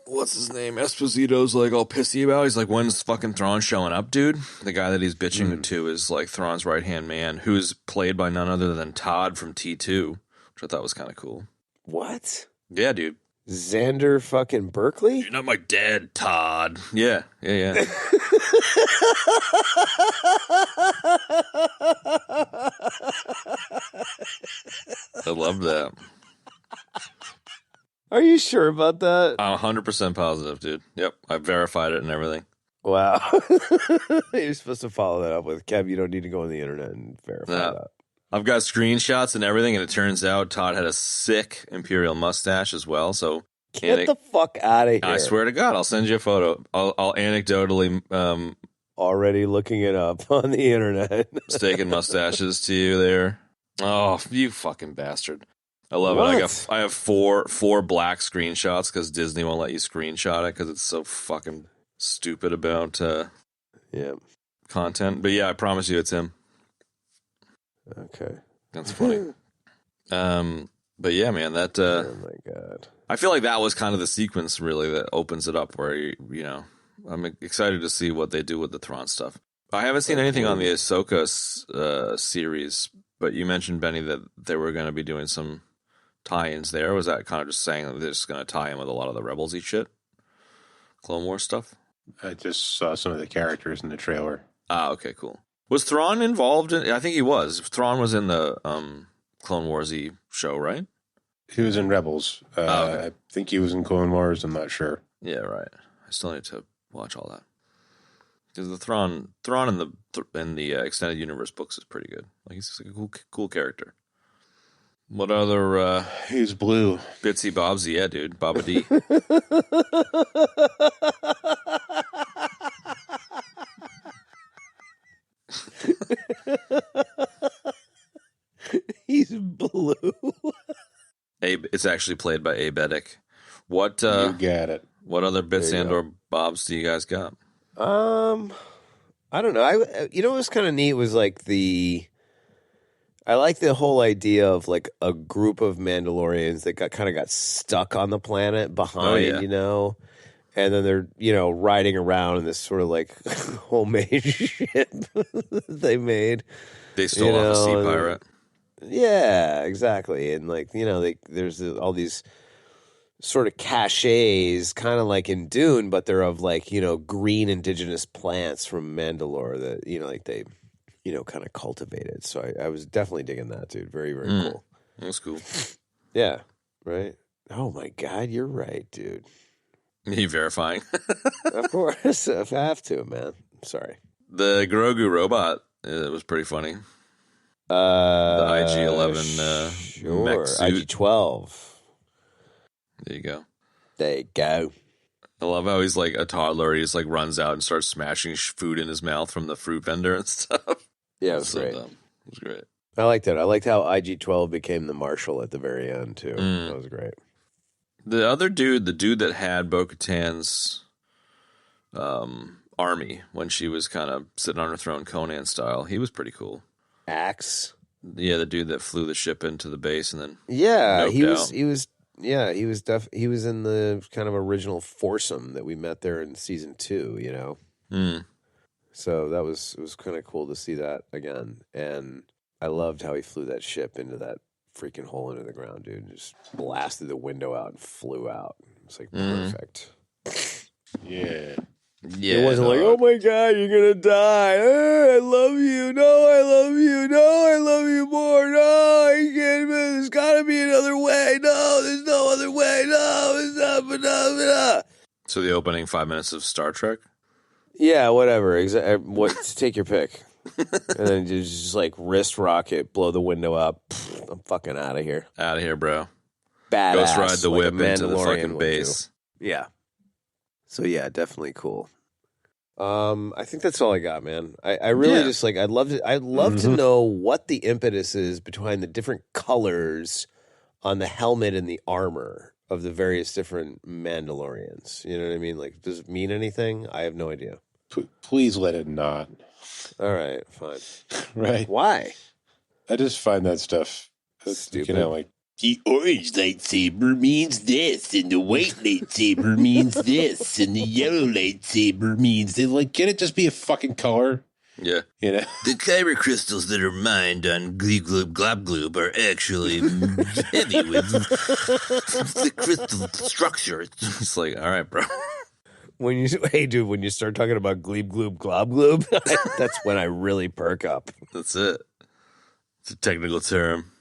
what's his name? Esposito's like all pissy about. He's like, when's fucking Thrawn showing up, dude? The guy that he's bitching to is like Thrawn's right-hand man, who's played by none other than Todd from T2, which I thought was kind of cool. What? Yeah, dude. Xander fucking Berkeley? You're not my dad, Todd. Yeah. I love that. Are you sure about that? I'm 100% positive, dude. Yep, I verified it and everything. Wow. You're supposed to follow that up with, Kev, you don't need to go on the internet and verify that. I've got screenshots and everything, and it turns out Todd had a sick Imperial mustache as well. So get the fuck out of here. I swear to God, I'll send you a photo. I'll anecdotally already looking it up on the internet. Mistaken mustaches to you there. Oh, you fucking bastard. I love it. I have four black screenshots because Disney won't let you screenshot it because it's so fucking stupid about content. But yeah, I promise you it's him. Okay. That's funny. But yeah, man, that oh my God. I feel like that was kind of the sequence really that opens it up where you know, I'm excited to see what they do with the Thrawn stuff. I haven't seen anything on the Ahsoka series, but you mentioned, Benny, that they were going to be doing some tie-ins there. Was that kind of just saying that they're just going to tie in with a lot of the Rebels-y shit? Clone Wars stuff? I just saw some of the characters in the trailer. Ah, okay, cool. Was Thrawn involved in... I think he was. Thrawn was in the Clone Wars-y show, right? He was in Rebels. Okay. I think he was in Clone Wars. I'm not sure. Yeah, right. I still need to watch all that. Because the Thrawn in the extended universe books is pretty good. Like, he's just like a cool character. What other he's blue. Bitsy Bobsy, yeah, dude. Baba D. He's blue. Abe, it's actually played by Abe Edick. What you got it. What other bits and or bobs do you guys got? I don't know. You know what was kind of neat was like I like the whole idea of like a group of Mandalorians that got stuck on the planet behind, you know, and then they're, you know, riding around in this sort of like homemade ship they made. They stole off a sea pirate. Yeah, exactly. And like, you know, there's all these sort of caches, kind of like in Dune, but they're of like, you know, green indigenous plants from Mandalore that, you know, like they, you know, kind of cultivated. So I was definitely digging that, dude. Very, very cool. That's cool. Yeah. Right. Oh my God, you're right, dude. Me verifying. Of course. If I have to, man. Sorry. The Grogu robot, it was pretty funny. The IG-11 sure. mech suit. IG-12. There you go. There you go. I love how he's like a toddler. He just like runs out and starts smashing food in his mouth from the fruit vendor and stuff. Yeah, it was great. Dumb. It was great. I liked it. I liked how IG-12 became the marshal at the very end, too. That was great. The other dude, the dude that had Bo-Katan's army when she was kind of sitting on her throne, Conan style. He was pretty cool. Axe. Yeah, the dude that flew the ship into the base and then He noped was. out. He was. Yeah, he was. He was in the kind of original foursome that we met there in season 2. You know. Mm. So it was kind of cool to see that again, and I loved how he flew that ship into that freaking hole into the ground, dude. Just blasted the window out and flew out. It's like perfect. Yeah. Yeah, It wasn't like, oh my God, you're going to die. I love you. No, I love you. No, I love you more. No, I can't. There's got to be another way. No, there's no other way. No, it's not. So the opening 5 minutes of Star Trek? Yeah, whatever. Take your pick. And then just like wrist rocket, blow the window up. I'm fucking out of here. Out of here, bro. Badass. Ghost ride the like whip a into the Mandalorian fucking would base. do. Yeah. So yeah, definitely cool. I think that's all I got, man. I really just like I'd love to know what the impetus is behind the different colors on the helmet and the armor of the various different Mandalorians. You know what I mean? Like, does it mean anything? I have no idea. Please let it not. All right, fine. Right. Why? I just find that stuff Stupid. You know, like, The orange lightsaber means this, and the white lightsaber means this, and the yellow lightsaber means they like, can it just be a fucking color? Yeah. You know? the kyber crystals that are mined on Gleeb Gloob Glob Gloob are actually heavy with the crystal structure. It's like, all right, bro. When you start talking about Gleeb Gloob Glob Gloob, that's when I really perk up. That's it. It's a technical term.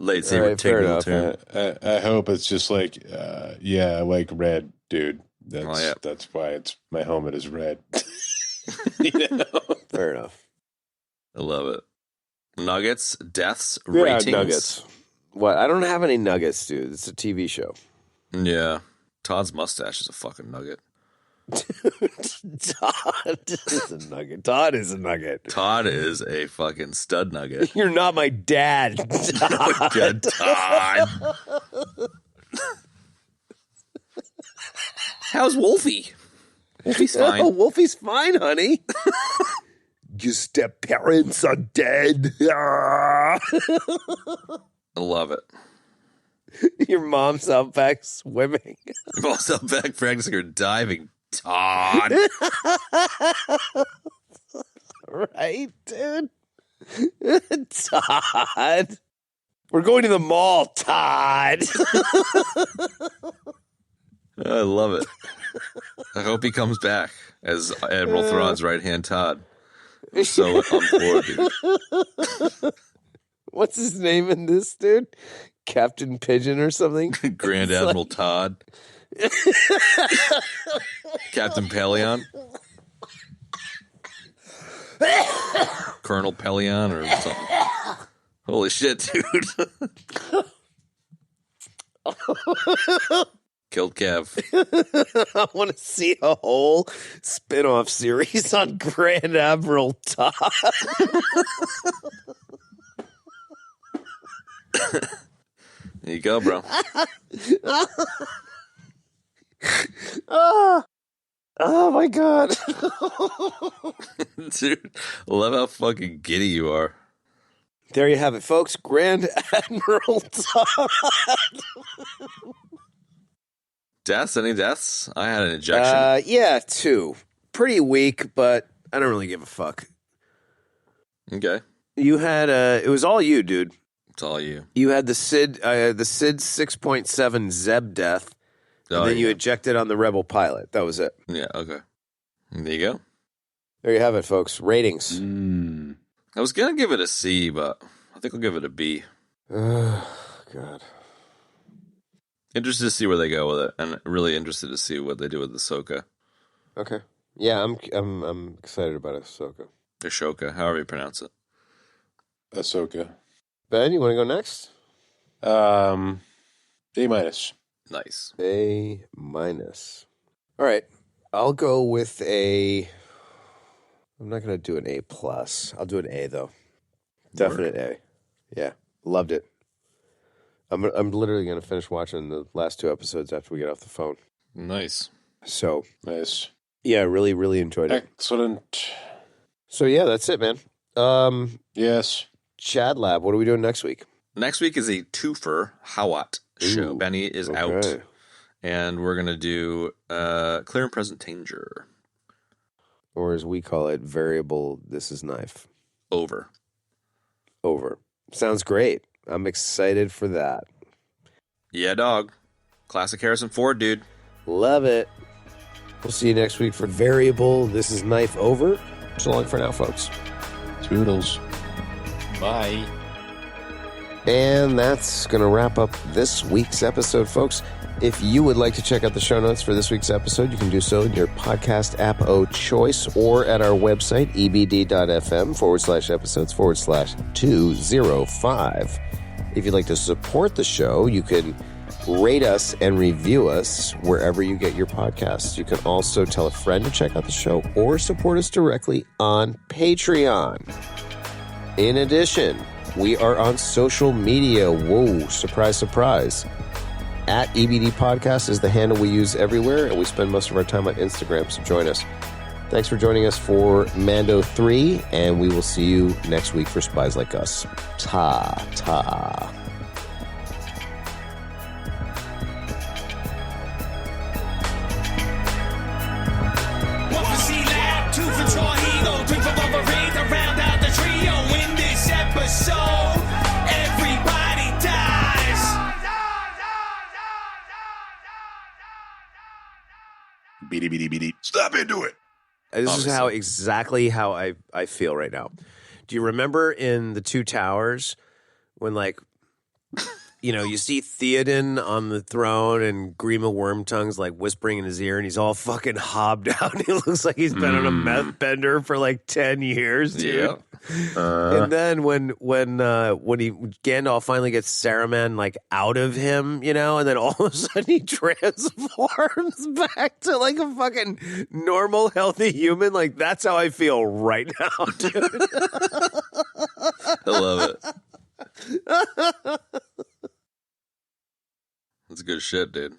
Lightsaber All right, fair technical enough. term. I hope it's just like, I like red, dude. Oh, That's why my helmet is red. You know? Fair enough. I love it. Nuggets, deaths, ratings. Nuggets. What? I don't have any nuggets, dude. It's a TV show. Yeah. Todd's mustache is a fucking nugget. Todd is a nugget. Todd is a nugget. Todd is a fucking stud nugget. You're not my dad. Good Todd. How's Wolfie? Wolfie's fine. Oh, Wolfie's fine, honey. Your step parents are dead. I love it. Your mom's out back swimming. I'm also back practicing her diving. Todd. Right, dude? Todd. We're going to the mall, Todd. I love it. I hope he comes back as Admiral Thrawn's right-hand Todd. I'm so on board, dude. What's his name in this, dude? Captain Pigeon or something? Grand Admiral Todd. Captain Pelion. Colonel Pelion or something. Holy shit, dude. Killed Kev. I want to see a whole spin-off series on Grand Admiral Todd. There you go, bro. Oh my god. Dude, I love how fucking giddy you are. There you have it, folks. Grand Admiral Todd. Deaths? Any deaths? I had an injection. Yeah, 2. Pretty weak, but I don't really give a fuck. Okay. You had it was all you, dude. It's all you. You had the Sid 6.7 Zeb death, and then you ejected on the Rebel pilot. That was it. Yeah, okay. There you go. There you have it, folks. Ratings. I was going to give it a C, but I think I'll give it a B. God. Interested to see where they go with it, and really interested to see what they do with Ahsoka. Okay. Yeah, I'm excited about Ahsoka. Ashoka, however you pronounce it. Ahsoka. Ben, you want to go next? A-. Nice. A-. All right. I'll go with a... I'm not going to do an A+. I'll do an A, though. Definite A. Yeah. Loved it. I'm literally going to finish watching the last 2 episodes after we get off the phone. Nice. So, Nice. Yeah, really, really enjoyed it. Excellent. So yeah, that's it, man. Yes. Chad Lab, what are we doing next week? Next week is a twofer Hawat show. Ooh, Benny is out, and we're gonna do Clear and Present Danger. Or as we call it, variable. This is knife. Over. Sounds great. I'm excited for that. Yeah, dog. Classic Harrison Ford, dude. Love it. We'll see you next week for variable. This is knife over. So long for now, folks. Toodles. Bye. And that's going to wrap up this week's episode, folks. If you would like to check out the show notes for this week's episode, you can do so in your podcast app of choice or at our website, ebd.fm/episodes/205. If you'd like to support the show, you can rate us and review us wherever you get your podcasts. You can also tell a friend to check out the show or support us directly on Patreon. In addition, we are on social media. Whoa, surprise, surprise. At EBD Podcast is the handle we use everywhere, and we spend most of our time on Instagram, so join us. Thanks for joining us for Mando 3, and we will see you next week for Spies Like Us. Ta-ta. One for C-Lab, two for Troy, three for Wolverine to round out the trio. In this episode, everybody dies. Beady. Stop into it. This is exactly how I feel right now. Do you remember in The Two Towers when, like, you see Theoden on the throne and Grima Wormtongue's like whispering in his ear and he's all fucking hobbed out. He looks like he's been on a meth bender for like 10 years, dude. Yeah. And then when Gandalf finally gets Saruman like out of him, and then all of a sudden he transforms back to like a fucking normal, healthy human. Like, that's how I feel right now, dude. I love it. That's good shit, dude.